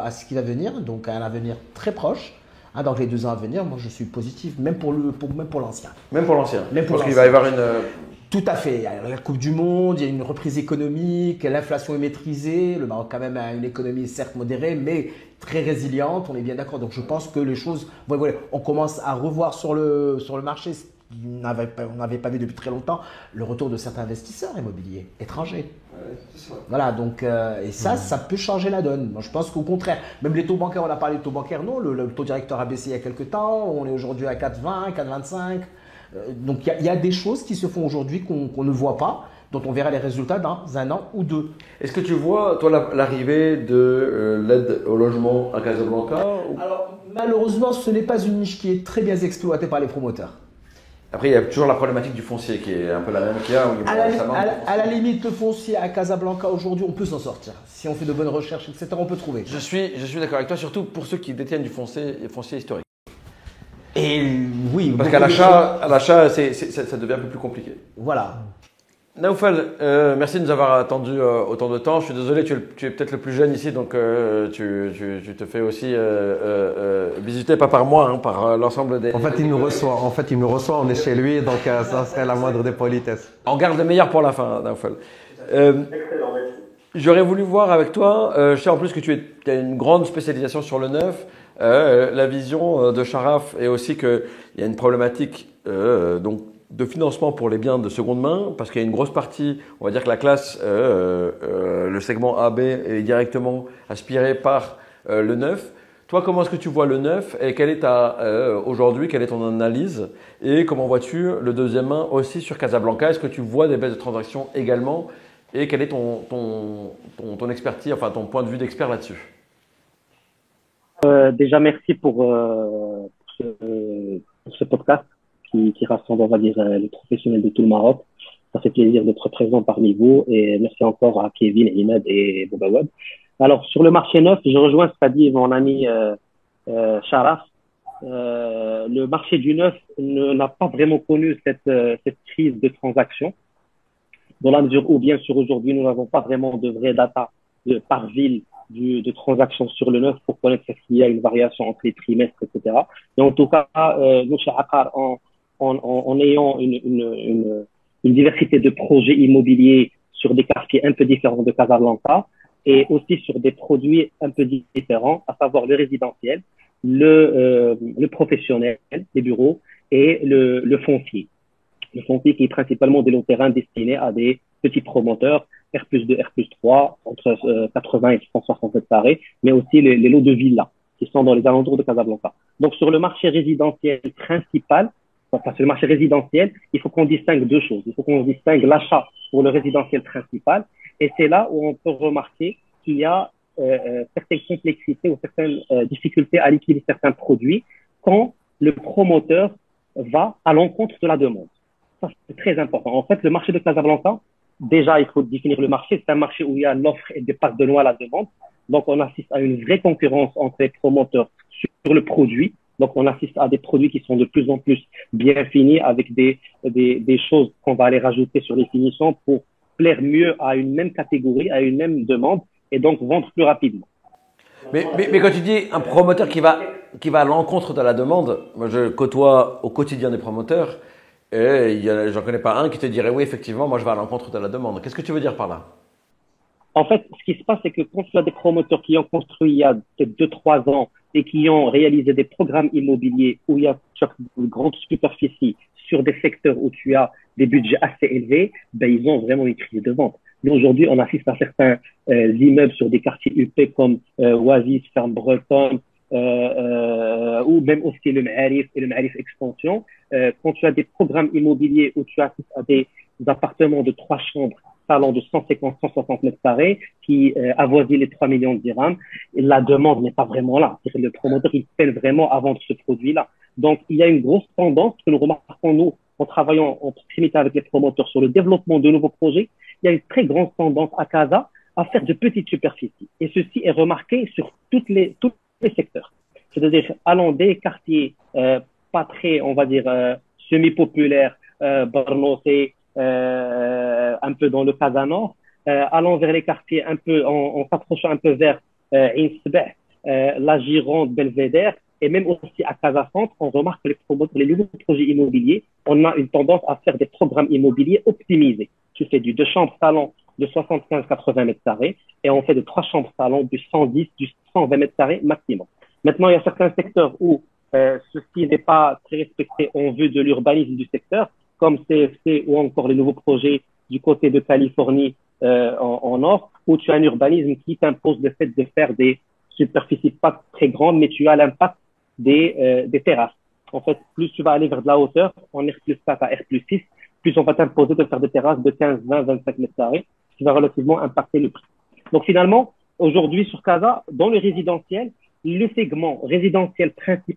à ce qui va venir, donc à un avenir très proche. Hein, dans les 2 ans à venir, moi je suis positif, même pour l'ancien. Même pour l'ancien. Parce qu'il va y avoir une... Tout à fait. Il y a la Coupe du Monde, il y a une reprise économique, l'inflation est maîtrisée. Le Maroc quand même a une économie certes modérée, mais très résiliente. On est bien d'accord. Donc je pense que les choses, voilà, on commence à revoir sur le marché ce qu'on n'avait pas vu depuis très longtemps, le retour de certains investisseurs immobiliers étrangers. Ouais, c'est ça. Voilà, donc et ça peut changer la donne. Moi, je pense qu'au contraire, même les taux bancaires, on a parlé de taux bancaires, non, le taux directeur a baissé il y a quelques temps. On est aujourd'hui à 4,20, 4,25. Donc il y a des choses qui se font aujourd'hui qu'on ne voit pas, dont on verra les résultats dans 1 an ou 2. Est-ce que tu vois, toi, l'arrivée de l'aide au logement à Casablanca Alors malheureusement, ce n'est pas une niche qui est très bien exploitée par les promoteurs. Après, il y a toujours la problématique du foncier qui est un peu la même qu'il y a. À la limite, le foncier à Casablanca aujourd'hui, on peut s'en sortir. Si on fait de bonnes recherches, etc., on peut trouver. Je suis d'accord avec toi, surtout pour ceux qui détiennent du foncier historique. Et oui, parce qu'à l'achat, ça devient un peu plus compliqué. Voilà. Naoufal, merci de nous avoir attendu autant de temps. Je suis désolé, tu es peut-être le plus jeune ici, donc tu te fais aussi visiter, pas par moi, hein, par l'ensemble des... En fait, il nous reçoit, on est chez lui, donc ça serait la moindre des politesses. On garde le meilleur pour la fin, Naoufal. J'aurais voulu voir avec toi, je sais en plus que tu as une grande spécialisation sur le neuf, la vision de Sharaf est aussi qu'il y a une problématique de financement pour les biens de seconde main, parce qu'il y a une grosse partie, on va dire que la classe, le segment AB est directement aspiré par le neuf. Toi, comment est-ce que tu vois le neuf et aujourd'hui, quelle est ton analyse et comment vois-tu le deuxième main aussi sur Casablanca? Est-ce que tu vois des baisses de transactions également et quel est ton expertise, enfin ton point de vue d'expert là-dessus? Déjà, merci pour ce podcast qui rassemble, on va dire, les professionnels de tout le Maroc. Ça fait plaisir d'être présent parmi vous et merci encore à Kevin, Imad et Boubawad. Alors, sur le marché neuf, je rejoins ce qu'a dit mon ami Sharaf. Le marché du neuf n'a pas vraiment connu cette crise de transaction, dans la mesure où, bien sûr, aujourd'hui, nous n'avons pas vraiment de vraies data par ville de transactions sur le neuf pour connaître s'il y a une variation entre les trimestres, etc. Mais en tout cas, nous, chez Aqar, en ayant une diversité de projets immobiliers sur des quartiers un peu différents de Casablanca et aussi sur des produits un peu différents, à savoir le résidentiel, le professionnel, les bureaux et le foncier. Le foncier qui est principalement des lots terrains destinés à des petits promoteurs, R+2, R+3, entre 80 et 160 mètres carrés, mais aussi les lots de villas qui sont dans les alentours de Casablanca. Donc sur le marché résidentiel principal, sur le marché résidentiel, il faut qu'on distingue 2 choses. Il faut qu'on distingue l'achat pour le résidentiel principal, et c'est là où on peut remarquer qu'il y a certaines complexités ou certaines difficultés à liquider certains produits quand le promoteur va à l'encontre de la demande. Ça, c'est très important. En fait, le marché de Casablanca, déjà, il faut définir le marché. C'est un marché où il y a l'offre et dépasse de loin la demande. Donc, on assiste à une vraie concurrence entre les promoteurs sur le produit. Donc, on assiste à des produits qui sont de plus en plus bien finis avec des choses qu'on va aller rajouter sur les finitions pour plaire mieux à une même catégorie, à une même demande, et donc vendre plus rapidement. Mais quand tu dis un promoteur qui va à l'encontre de la demande, moi je côtoie au quotidien des promoteurs et j'en connais pas un qui te dirait oui effectivement moi je vais à l'encontre de la demande. Qu'est-ce que tu veux dire par là? En fait, ce qui se passe, c'est que quand tu as des promoteurs qui ont construit il y a peut-être 2-3 ans et qui ont réalisé des programmes immobiliers où il y a une grande superficie sur des secteurs où tu as des budgets assez élevés, ben, ils ont vraiment une crise de vente. Mais aujourd'hui, on assiste à certains immeubles sur des quartiers UP comme Oasis, Ferme Bretonne, ou même aussi le Ma'arif et le Ma'arif Extension. Quand tu as des programmes immobiliers où tu assistes à des appartements de 3 chambres, salon de 150-160 mètres carrés qui avoisine les 3 millions de dirhams, et la demande n'est pas vraiment là. Le promoteur, il peine vraiment à vendre ce produit-là. Donc, il y a une grosse tendance que nous remarquons, nous, en travaillant en proximité avec les promoteurs sur le développement de nouveaux projets. Il y a une très grande tendance à Casa à faire de petites superficies. Et ceci est remarqué sur tous les secteurs. C'est-à-dire, allant des quartiers pas très, on va dire, semi-populaires, Barnoté, un peu dans le Casa Nord, allant vers les quartiers un peu, en s'approchant un peu vers Ain Sebaa, la Gironde, Belvédère, et même aussi à Casa Centre, on remarque que les promoteurs, les nouveaux projets immobiliers, on a une tendance à faire des programmes immobiliers optimisés. Tu fais du 2 chambres salon de 75-80 mètres carrés et on fait de 3 chambres salon du 110, du 120 mètres carrés maximum. Maintenant, il y a certains secteurs où ceci n'est pas très respecté en vue de l'urbanisme du secteur, comme CFC ou encore les nouveaux projets du côté de Californie en nord, où tu as un urbanisme qui t'impose le fait de faire des superficies pas très grandes, mais tu as l'impact des terrasses. En fait, plus tu vas aller vers de la hauteur, en R+4 à R+6, plus on va t'imposer de faire des terrasses de 15, 20, 25 mètres carrés, ce qui va relativement impacter le prix. Donc finalement, aujourd'hui sur Casa, dans le résidentiel, le segment résidentiel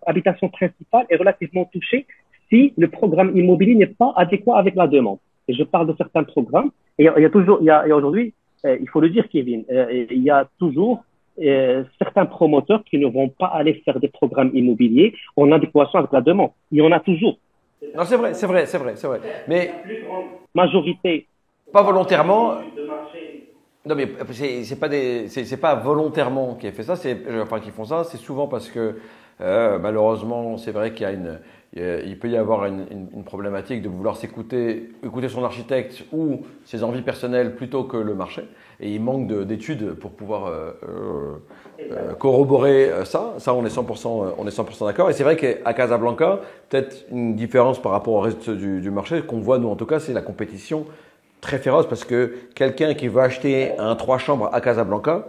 habitation principale est relativement touché si le programme immobilier n'est pas adéquat avec la demande. Et je parle de certains programmes. Et il y a aujourd'hui, il faut le dire, Kevin, il y a toujours certains promoteurs qui ne vont pas aller faire des programmes immobiliers en adéquation avec la demande. Il y en a toujours. Non, c'est vrai. Mais majorité. Pas volontairement. Non, mais c'est pas volontairement qui a fait ça. Qui font ça. C'est souvent parce que malheureusement, c'est vrai il peut y avoir une problématique de vouloir écouter son architecte ou ses envies personnelles plutôt que le marché. Et il manque d'études pour pouvoir corroborer ça. Ça, on est 100% d'accord. Et c'est vrai qu'à Casablanca, peut-être une différence par rapport au reste du marché qu'on voit, nous en tout cas, c'est la compétition très féroce parce que quelqu'un qui veut acheter un 3 chambres à Casablanca,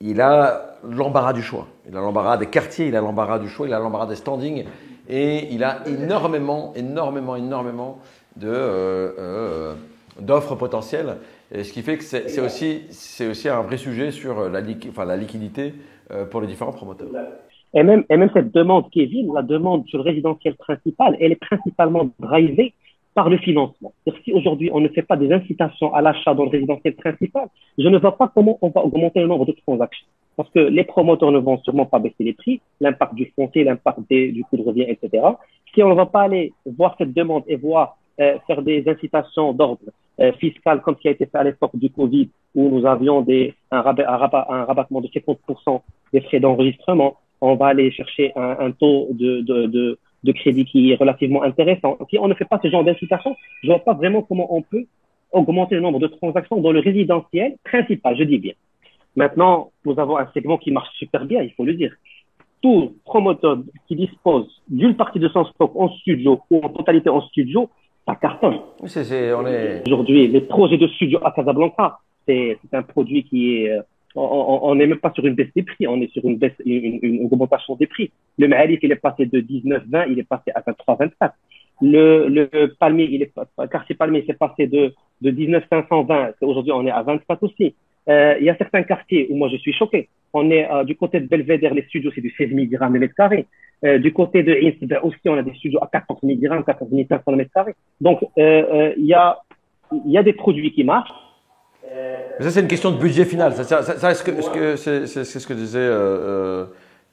il a l'embarras du choix. Il a l'embarras des quartiers, il a l'embarras du choix, il a l'embarras des standings et il a énormément d'offres potentielles. Et ce qui fait que c'est aussi un vrai sujet sur la liquidité pour les différents promoteurs. Et même cette demande, Kevin, la demande sur le résidentiel principal, elle est principalement drivée par le financement. C'est-à-dire si aujourd'hui on ne fait pas des incitations à l'achat dans le résidentiel principal, je ne vois pas comment on va augmenter le nombre de transactions. Parce que les promoteurs ne vont sûrement pas baisser les prix, l'impact du foncier, l'impact du coût de revient, etc. Si on ne va pas aller voir cette demande et voir faire des incitations d'ordre fiscal comme ce qui a été fait à l'époque du Covid où nous avions un rabattement de 50% des frais d'enregistrement, on va aller chercher un taux de crédit qui est relativement intéressant. Si on ne fait pas ce genre d'incitation, je ne vois pas vraiment comment on peut augmenter le nombre de transactions dans le résidentiel principal, je dis bien. Maintenant, nous avons un segment qui marche super bien, il faut le dire. Tout promoteur qui dispose d'une partie de son stock en studio ou en totalité en studio, ça cartonne. Aujourd'hui, les projets de studio à Casablanca, c'est un produit qui est... On n'est même pas sur une baisse des prix, on est sur une augmentation des prix. Le Ma'arif, il est passé de 19,20, il est passé à 23,24. Le Palmier, quartier Palmier, c'est passé de 19,520, aujourd'hui on est à 24 aussi. Il y a certains quartiers où moi je suis choqué. On est du côté de Belvédère, les studios c'est du 16 000 dirhams le mètre carré. Du côté de Ain Sebaa aussi, on a des studios à 14 000 dirhams, 14 500 le mètre carré. Donc il y a des produits qui marchent. Mais ça, c'est une question de budget final. C'est ce que disait,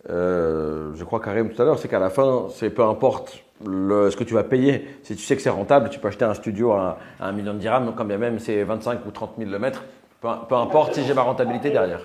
je crois, Karim tout à l'heure, c'est qu'à la fin, peu importe ce que tu vas payer. Si tu sais que c'est rentable, tu peux acheter un studio à 1 million de dirhams, donc quand bien même c'est 25 ou 30 000 le mètre, peu importe si j'ai ma rentabilité derrière.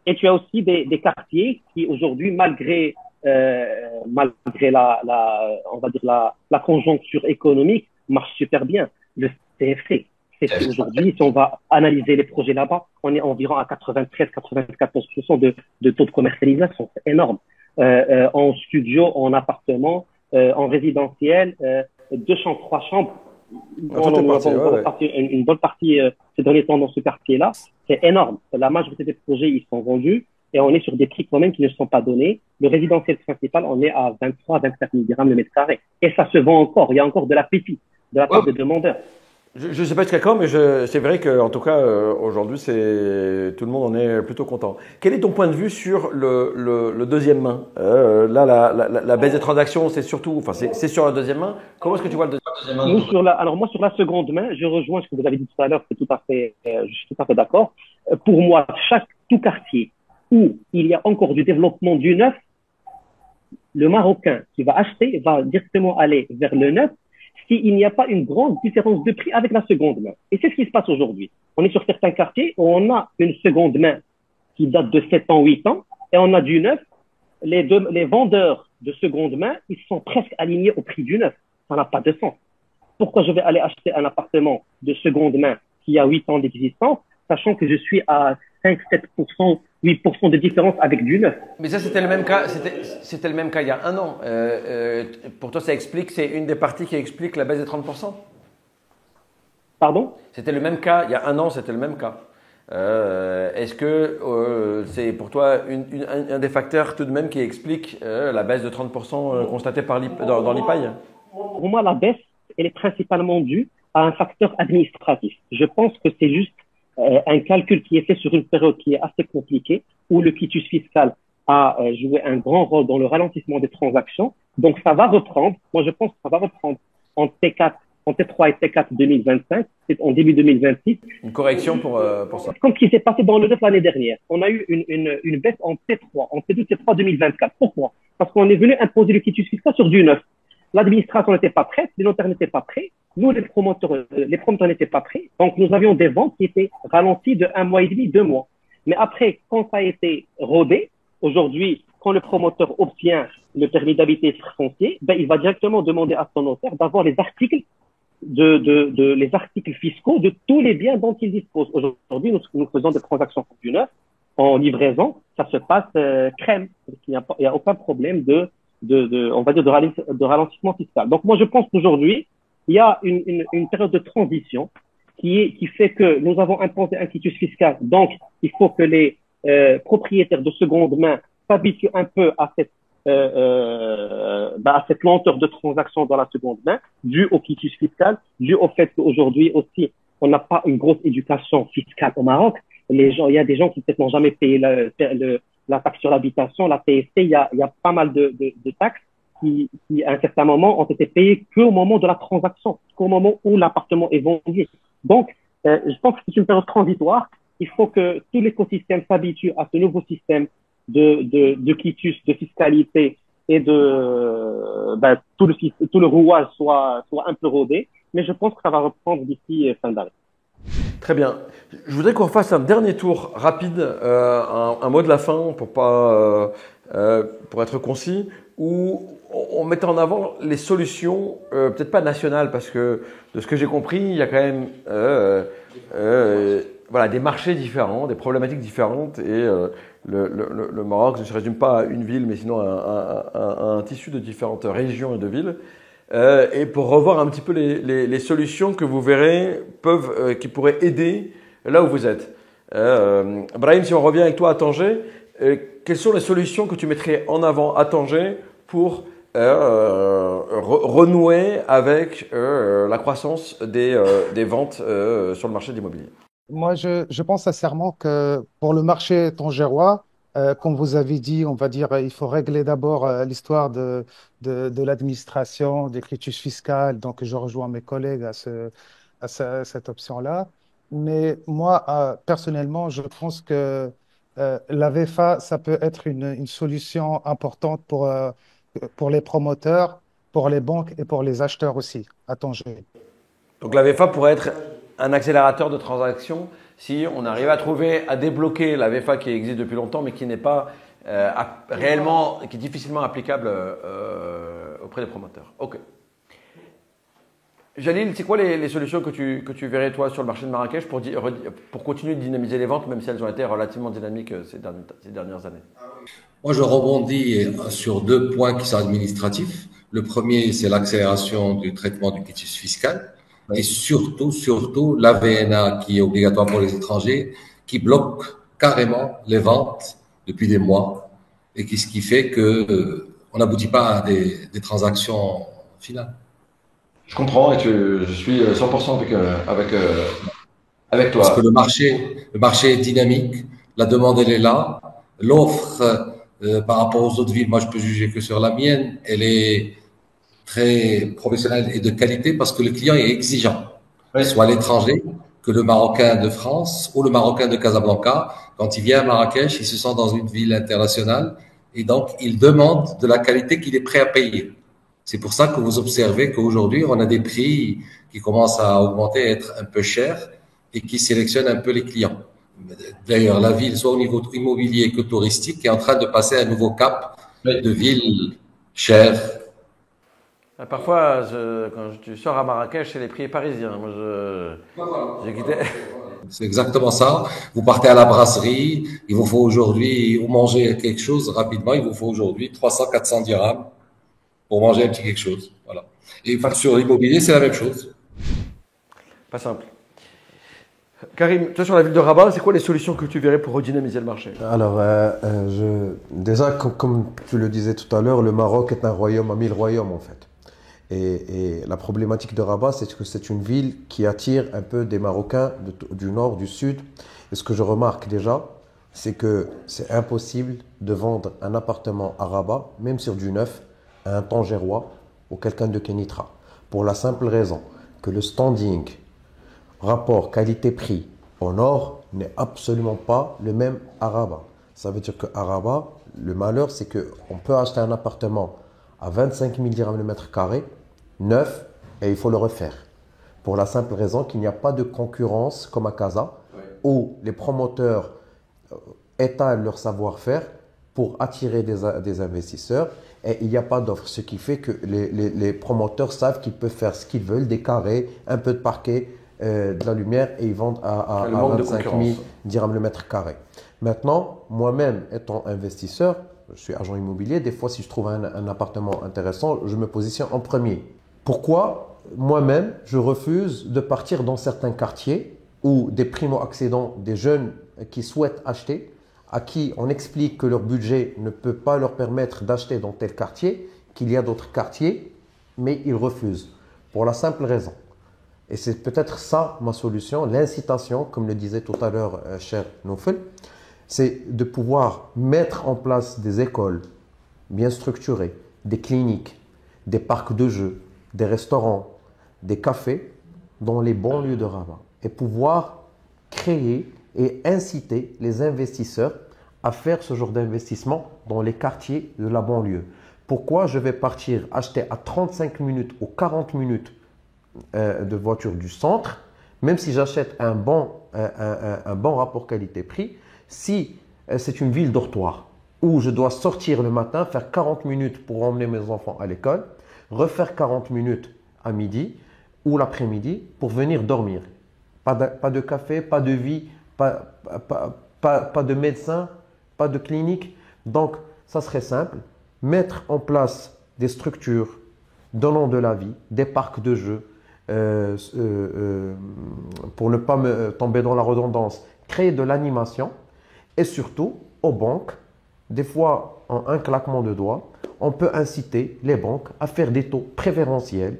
Et tu as aussi des quartiers qui aujourd'hui, malgré on va dire la conjoncture économique, marchent super bien. Le CFC, c'est aujourd'hui, si on va analyser les projets là-bas, on est environ à 93-94% de taux de commercialisation. C'est énorme. En studio, en appartement, en résidentiel, 2 chambres, 3 chambres. Une bonne partie ces derniers temps dans ce quartier-là. C'est énorme. La majorité des projets, ils sont vendus et on est sur des prix quand même qui ne sont pas donnés. Le résidentiel principal, on est à 23-24 000 dirhams le mètre carré. Et ça se vend encore. Il y a encore de l'appétit de la part des demandeurs. Je ne sais pas jusqu'à quand, mais c'est vrai qu'en tout cas, aujourd'hui, tout le monde en est plutôt content. Quel est ton point de vue sur le deuxième main? Là, la baisse des transactions, c'est surtout, enfin, c'est sur la deuxième main. Comment est-ce que tu vois le deuxième main? Alors moi, sur la seconde main, je rejoins ce que vous avez dit tout à l'heure, je suis tout à fait d'accord. Pour moi, tout quartier où il y a encore du développement du neuf, le Marocain qui va acheter va directement aller vers le neuf s'il n'y a pas une grande différence de prix avec la seconde main. Et c'est ce qui se passe aujourd'hui. On est sur certains quartiers où on a une seconde main qui date de 7 ans, 8 ans, et on a du neuf. Les vendeurs de seconde main, ils sont presque alignés au prix du neuf. Ça n'a pas de sens. Pourquoi je vais aller acheter un appartement de seconde main qui a 8 ans d'existence, sachant que je suis à 5-7%, 8% de différence avec du neuf? Mais ça, c'était le même cas. C'était le même cas il y a un an. Pour toi, c'est une des parties qui explique la baisse des 30%? Pardon? C'était le même cas il y a un an. C'était le même cas. Est-ce que c'est pour toi un des facteurs tout de même qui explique la baisse de 30% constatée dans l'IPAI? Pour moi, la baisse, elle est principalement due à un facteur administratif. Je pense que c'est juste un calcul qui est fait sur une période qui est assez compliquée, où le quitus fiscal a joué un grand rôle dans le ralentissement des transactions. Donc, ça va reprendre. Moi, je pense que ça va reprendre en T4, en T3 et T4 2025, c'est en début 2026. Une correction pour ça. Comme ce qui s'est passé dans le neuf l'année dernière. On a eu une baisse en T3, en T2, T3 2024. Pourquoi? Parce qu'on est venu imposer le quitus fiscal sur du neuf. L'administration n'était pas prête, les notaires n'étaient pas prêts, nous, les promoteurs n'étaient pas prêts. Donc, nous avions des ventes qui étaient ralenties de 1 mois et demi, 2 mois. Mais après, quand ça a été rodé, aujourd'hui, quand le promoteur obtient le permis d'habiter foncier, ben, il va directement demander à son notaire d'avoir les articles les articles fiscaux de tous les biens dont il dispose. Aujourd'hui, nous faisons des transactions pour du neuf en livraison, ça se passe crème. Il n'y a aucun problème on va dire de ralentissement fiscal. Donc moi je pense qu'aujourd'hui il y a une période de transition qui fait que nous avons imposé un quitus fiscal. Donc il faut que les propriétaires de seconde main s'habituent un peu à cette lenteur de transaction dans la seconde main, due au quitus fiscal, due au fait qu'aujourd'hui aussi on n'a pas une grosse éducation fiscale au Maroc. Il y a des gens qui peut-être n'ont jamais payé la taxe sur l'habitation, la TST, il y a pas mal de taxes qui, à un certain moment, ont été payées qu'au moment de la transaction, qu'au moment où l'appartement est vendu. Donc, je pense que c'est une période transitoire. Il faut que tout l'écosystème s'habitue à ce nouveau système de quitus, de fiscalité et tout le rouage soit un peu rodé. Mais je pense que ça va reprendre d'ici fin d'année. Très bien. Je voudrais qu'on fasse un dernier tour rapide, un mot de la fin pour être concis, où on mettait en avant les solutions, peut-être pas nationales, parce que de ce que j'ai compris, il y a quand même des marchés différents, des problématiques différentes, et le Maroc ne se résume pas à une ville, mais sinon à un tissu de différentes régions et de villes. Et pour revoir un petit peu les solutions que vous verrez qui pourraient aider là où vous êtes. Brahim, si on revient avec toi à Tanger, quelles sont les solutions que tu mettrais en avant à Tanger pour renouer avec la croissance des ventes sur le marché de l'immobilier? Moi, je pense sincèrement que pour le marché tangérois, comme vous avez dit, on va dire, il faut régler d'abord l'histoire de l'administration, des quitus fiscales. Donc, je rejoins mes collègues cette option-là. Mais moi, personnellement, je pense que la VFA, ça peut être une solution importante pour les promoteurs pour les banques et pour les acheteurs aussi, à Tanger. Donc la VFA pourrait être un accélérateur de transactions si on arrive à débloquer la VFA qui existe depuis longtemps mais qui n'est pas réellement, qui est difficilement applicable auprès des promoteurs. Ok. Jalil, c'est quoi les solutions que tu verrais toi sur le marché de Marrakech pour continuer de dynamiser les ventes, même si elles ont été relativement dynamiques ces dernières années? Moi, je rebondis sur deux points qui sont administratifs. Le premier, c'est l'accélération du traitement du quitus fiscal. Oui. Et surtout, la VNA qui est obligatoire pour les étrangers, qui bloque carrément les ventes depuis des mois. Et ce qui fait que on n'aboutit pas à des transactions finales. Je comprends et je suis 100% avec Parce que toi. le marché est dynamique, la demande elle est là, l'offre par rapport aux autres villes, moi je peux juger que sur la mienne, elle est très professionnelle et de qualité parce que le client est exigeant, Oui. soit l'étranger que le Marocain de France ou le Marocain de Casablanca. Quand il vient à Marrakech, il se sent dans une ville internationale et donc il demande de la qualité qu'il est prêt à payer. C'est pour ça que vous observez qu'aujourd'hui, on a des prix qui commencent à augmenter, à être un peu chers et qui sélectionnent un peu les clients. D'ailleurs, la ville, soit au niveau immobilier que touristique, est en train de passer un nouveau cap de ville chère. Parfois, quand tu sors à Marrakech, c'est les prix parisiens. Moi, j'ai quitté. C'est exactement ça. Vous partez à la brasserie, il vous faut aujourd'hui, vous mangez quelque chose rapidement, il vous faut aujourd'hui 300, 400 dirhams pour manger un petit quelque chose. Voilà. Et sur l'immobilier, c'est la même chose. Pas simple. Karim, toi sur la ville de Rabat, c'est quoi les solutions que tu verrais pour redynamiser le marché? Alors, déjà, comme tu le disais tout à l'heure, le Maroc est un royaume à 1000 royaumes en fait. Et la problématique de Rabat, c'est que c'est une ville qui attire un peu des Marocains du nord, du sud. Et ce que je remarque déjà, c'est que c'est impossible de vendre un appartement à Rabat, même sur du neuf, à un Tangérois ou quelqu'un de Kenitra. Pour la simple raison que le standing, rapport qualité-prix au nord n'est absolument pas le même à Rabat. Ça veut dire qu'à Rabat, le malheur, c'est qu'on peut acheter un appartement à 25 000 dirhams le mètre carré, neuf, et il faut le refaire. Pour la simple raison qu'il n'y a pas de concurrence comme à Casa, où les promoteurs étalent leur savoir-faire pour attirer des investisseurs et il n'y a pas d'offre. Ce qui fait que les promoteurs savent qu'ils peuvent faire ce qu'ils veulent, des carrés, un peu de parquet, de la lumière et ils vendent à 25 000 dirhams le mètre carré. Maintenant, moi-même étant investisseur, je suis agent immobilier, des fois si je trouve un appartement intéressant, je me positionne en premier. Pourquoi moi-même je refuse de partir dans certains quartiers où des primo-accédants, des jeunes qui souhaitent acheter, à qui on explique que leur budget ne peut pas leur permettre d'acheter dans tel quartier, qu'il y a d'autres quartiers, mais ils refusent pour la simple raison. Et c'est peut-être ça ma solution, l'incitation, comme le disait tout à l'heure cher Noufel, c'est de pouvoir mettre en place des écoles bien structurées, des cliniques, des parcs de jeux, des restaurants, des cafés dans les banlieues de Rabat et pouvoir créer et inciter les investisseurs à faire ce genre d'investissement dans les quartiers de la banlieue. Pourquoi je vais partir acheter à 35 minutes ou 40 minutes de voiture du centre, même si j'achète un bon rapport qualité-prix, si c'est une ville dortoir où je dois sortir le matin, faire 40 minutes pour emmener mes enfants à l'école, refaire 40 minutes à midi ou l'après-midi pour venir dormir. Pas de café, pas de vie, pas de médecin, pas de clinique. Donc, ça serait simple, mettre en place des structures donnant de la vie, des parcs de jeux, pour ne pas tomber dans la redondance, créer de l'animation et surtout aux banques, des fois en un claquement de doigts, on peut inciter les banques à faire des taux préférentiels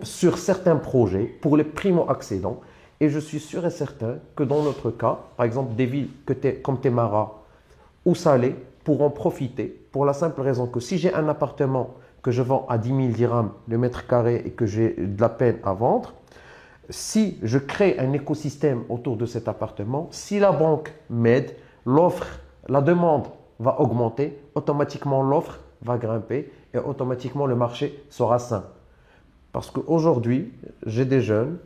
sur certains projets pour les primo-accédants. Et je suis sûr et certain que dans notre cas, par exemple des villes comme Temara ou Salé pourront profiter pour la simple raison que si j'ai un appartement que je vends à 10 000 dirhams le mètre carré et que j'ai de la peine à vendre, si je crée un écosystème autour de cet appartement, si la banque m'aide, la demande va augmenter, automatiquement l'offre va grimper et automatiquement le marché sera sain. Parce qu'aujourd'hui, j'ai des jeunes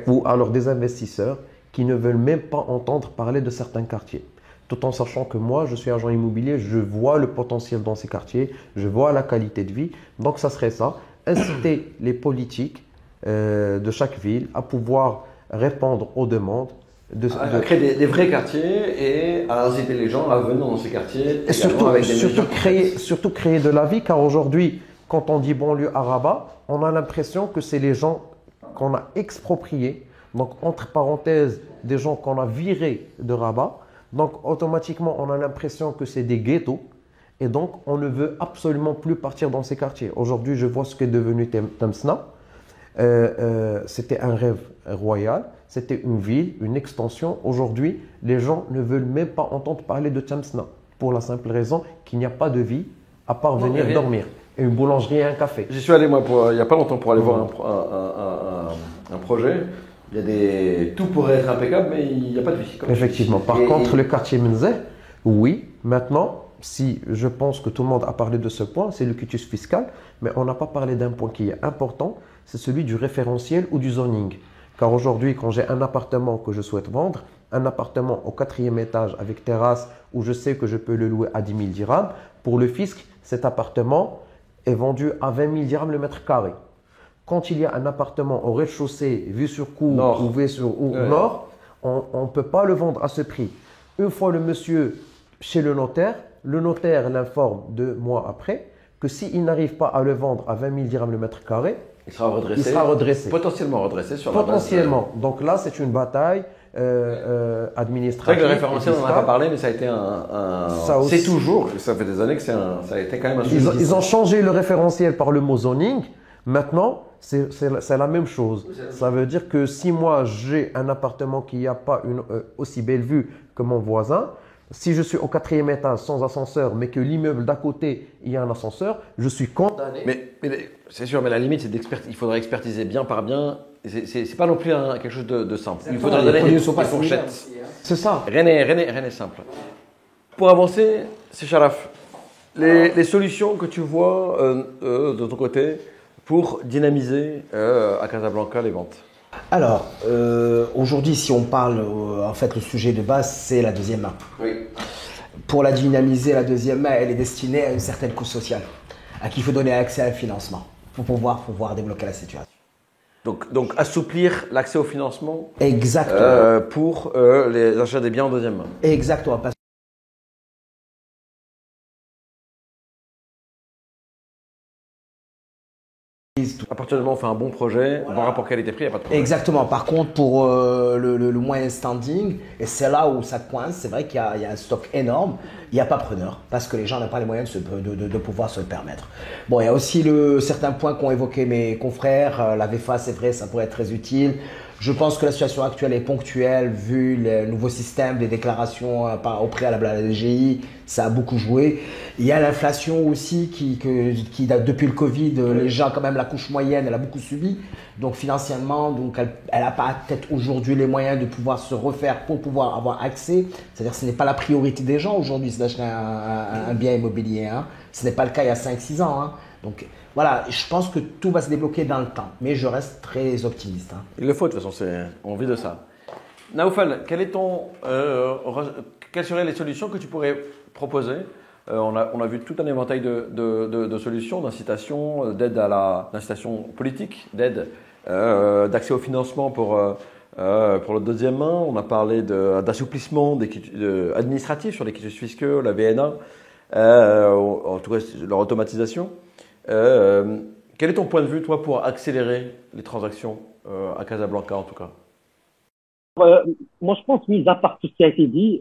ou alors des investisseurs qui ne veulent même pas entendre parler de certains quartiers. Tout en sachant que moi, je suis agent immobilier, je vois le potentiel dans ces quartiers, je vois la qualité de vie. Donc, ça serait ça, inciter les politiques de chaque ville à pouvoir répondre aux demandes. À créer des vrais quartiers et à inciter les gens à venir dans ces quartiers. Et surtout créer de la vie, car aujourd'hui, quand on dit banlieue à Rabat, on a l'impression que c'est les gens qu'on a expropriés, donc entre parenthèses, des gens qu'on a virés de Rabat. Donc automatiquement, on a l'impression que c'est des ghettos. Et donc, on ne veut absolument plus partir dans ces quartiers. Aujourd'hui, je vois ce qu'est devenu Temsna. C'était un rêve royal. C'était une ville, une extension. Aujourd'hui, les gens ne veulent même pas entendre parler de Temsna. Pour la simple raison qu'il n'y a pas de vie à part venir dormir. Et une boulangerie et un café. J'y suis allé, moi, il n'y a pas longtemps pour aller voir un projet. Tout pourrait être impeccable, mais il n'y a pas de vie. Effectivement. Par contre, le quartier Menzeh, oui, maintenant, si je pense que tout le monde a parlé de ce point, c'est le quitus fiscal, mais on n'a pas parlé d'un point qui est important, c'est celui du référentiel ou du zoning. Car aujourd'hui, quand j'ai un appartement que je souhaite vendre, un appartement au 4e étage avec terrasse où je sais que je peux le louer à 10 000 dirhams, pour le fisc, cet appartement est vendu à 20 000 dirhams le mètre carré. Quand il y a un appartement au rez-de-chaussée, vue sur cour ou vue sur nord, on ne peut pas le vendre à ce prix. Une fois le monsieur chez le notaire l'informe 2 mois après que s'il n'arrive pas à le vendre à 20 000 dirhams le mètre carré, il sera redressé. Potentiellement redressé sur la base. Potentiellement. Donc là, c'est une bataille administrative. C'est vrai que le référentiel, on n'en a pas parlé, mais ça a été c'est toujours, ça fait des années que ça a été quand même un sujet. Ils ont changé le référentiel par le mot zoning. Maintenant, c'est la même chose. Ça veut dire que si moi, j'ai un appartement qui n'a pas une aussi belle vue que mon voisin, si je suis au 4e étage sans ascenseur, mais que l'immeuble d'à côté, il y a un ascenseur, je suis condamné. Mais c'est sûr, mais la limite, c'est il faudrait expertiser bien par bien. C'est pas non plus quelque chose de simple. Il faudrait donner une fourchette. C'est ça. Rien n'est simple. Pour avancer, c'est Sharaf. Les solutions que tu vois de ton côté pour dynamiser à Casablanca les ventes. Alors, aujourd'hui, si on parle, en fait, le sujet de base, c'est la deuxième main. Oui. Pour la dynamiser, la deuxième main, elle est destinée à une certaine couche sociale, à qui il faut donner accès à un financement pour pouvoir débloquer la situation. Donc assouplir l'accès au financement. Exactement. Pour les achats des biens en deuxième main. Exactement. À partir du moment où on fait un bon projet, bon rapport qualité-prix, il n'y a pas de problème. Exactement. Par contre, pour le moyen standing, et c'est là où ça coince, c'est vrai qu'il y a un stock énorme, il n'y a pas preneur, parce que les gens n'ont pas les moyens de pouvoir se le permettre. Bon, il y a aussi certains points qu'ont évoqué mes confrères. La VFA, c'est vrai, ça pourrait être très utile. Je pense que la situation actuelle est ponctuelle, vu le nouveau système des déclarations au préalable à la DGI, ça a beaucoup joué. Il y a l'inflation aussi qui depuis le Covid, les gens, quand même, la couche moyenne, elle a beaucoup subi. Donc financièrement, donc elle n'a pas peut-être aujourd'hui les moyens de pouvoir se refaire pour pouvoir avoir accès. C'est-à-dire que ce n'est pas la priorité des gens aujourd'hui, c'est d'acheter un bien immobilier. Hein. Ce n'est pas le cas il y a 5-6 ans. Hein. Donc voilà, je pense que tout va se débloquer dans le temps, mais je reste très optimiste. Hein. Il le faut, de toute façon, on vit de ça. Naoufal, quelles seraient les solutions que tu pourrais proposer? On a vu tout un éventail de solutions, d'incitations, d'incitations politiques, d'aide, d'accès au financement pour le deuxième main. On a parlé d'assouplissement administratif sur les quitus fiscaux, la VNA, en tout cas leur automatisation. Quel est ton point de vue, toi, pour accélérer les transactions à Casablanca, en tout cas? Moi, je pense, mis à part tout ce qui a été dit,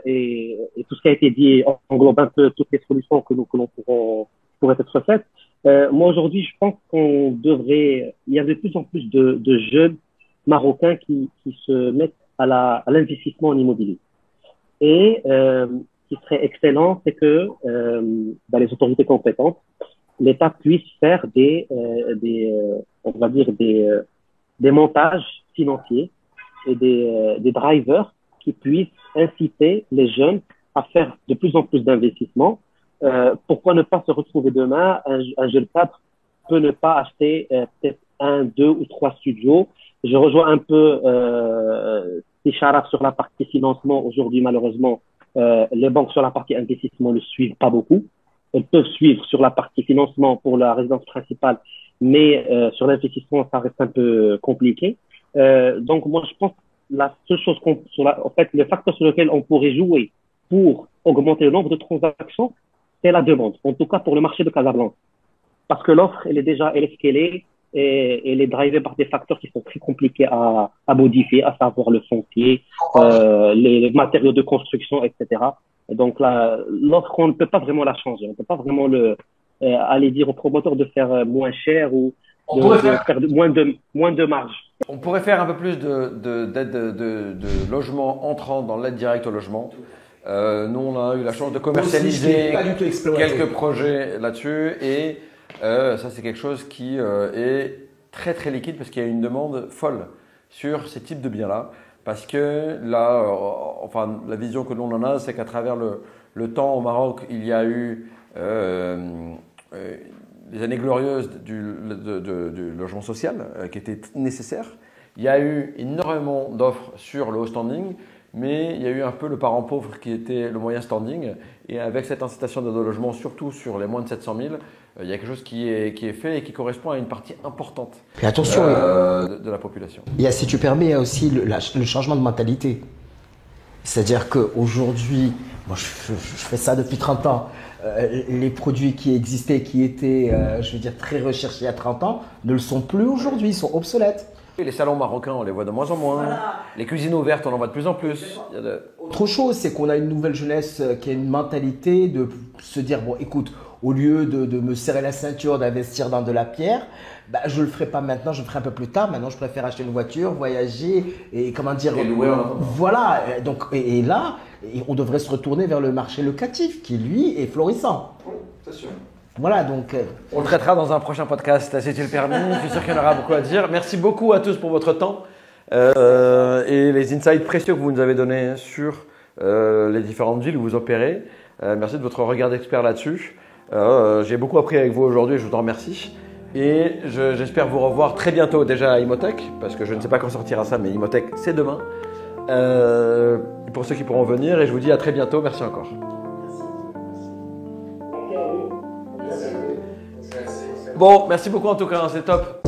et tout ce qui a été dit englobe un peu toutes les solutions que l'on pourraient être faites. Moi, aujourd'hui, je pense il y a de plus en plus de jeunes Marocains qui se mettent à l'investissement en immobilier. Et ce qui serait excellent, c'est que les autorités compétentes, l'État puisse faire on va dire des montages financiers et des drivers qui puissent inciter les jeunes à faire de plus en plus d'investissements pourquoi ne pas se retrouver demain? Un jeune cadre peut ne pas acheter peut-être un, deux ou trois studios. Je rejoins un peu Tichara sur la partie financement. Aujourd'hui, malheureusement, les banques sur la partie investissement ne suivent pas beaucoup. Elles peuvent suivre sur la partie financement pour la résidence principale, mais sur l'investissement, ça reste un peu compliqué. Donc, moi, je pense que la seule chose en fait, le facteur sur lequel on pourrait jouer pour augmenter le nombre de transactions, c'est la demande. En tout cas, pour le marché de Casablanca. Parce que l'offre, elle est ce qu'elle est, et elle est drivée par des facteurs qui sont très compliqués à modifier, à savoir le foncier, les matériaux de construction, etc. Et donc là, l'offre, on ne peut pas vraiment la changer. On ne peut pas vraiment aller dire aux promoteurs de faire moins cher ou de faire moins de marge. On pourrait faire un peu plus d'aide de logement entrant dans l'aide directe au logement. Nous, on a eu la chance de commercialiser quelques projets là-dessus et ça, c'est quelque chose qui est très très liquide parce qu'il y a une demande folle sur ces types de biens-là. Parce que là, enfin, la vision que l'on en a, c'est qu'à travers le temps au Maroc, il y a eu des années glorieuses du logement social qui étaient nécessaires. Il y a eu énormément d'offres sur le haut standing, mais il y a eu un peu le parent pauvre qui était le moyen standing. Et avec cette incitation de logement, surtout sur les moins de 700 000, il y a quelque chose qui est fait et qui correspond à une partie importante et attention, de la population. Il y a, si tu permets, il y a aussi le changement de mentalité. C'est-à-dire qu'aujourd'hui, moi je fais ça depuis 30 ans, les produits qui existaient, qui étaient, je veux dire, très recherchés il y a 30 ans, ne le sont plus aujourd'hui, ils sont obsolètes. Et les salons marocains, on les voit de moins en moins. Voilà. Les cuisines ouvertes, on en voit de plus en plus. Autre chose, c'est qu'on a une nouvelle jeunesse qui a une mentalité de se dire, bon écoute, au lieu de me serrer la ceinture, d'investir dans de la pierre, bah, je ne le ferai pas maintenant, je le ferai un peu plus tard. Maintenant, je préfère acheter une voiture, voyager et comment dire… Et louer en attendant. Voilà, donc, et là, on devrait se retourner vers le marché locatif qui, lui, est florissant. C'est sûr. Voilà, donc… On le traitera dans un prochain podcast, si tu le permis. Je suis sûr qu'il y en aura beaucoup à dire. Merci beaucoup à tous pour votre temps et les insights précieux que vous nous avez donnés sur les différentes villes où vous opérez. Merci de votre regard d'expert là-dessus. J'ai beaucoup appris avec vous aujourd'hui, je vous en remercie. Et j'espère vous revoir très bientôt déjà à Imotech, parce que je ne sais pas quand sortira ça, mais Imotech, c'est demain. Pour ceux qui pourront venir, et je vous dis à très bientôt. Merci encore. Bon, merci beaucoup en tout cas, c'est top.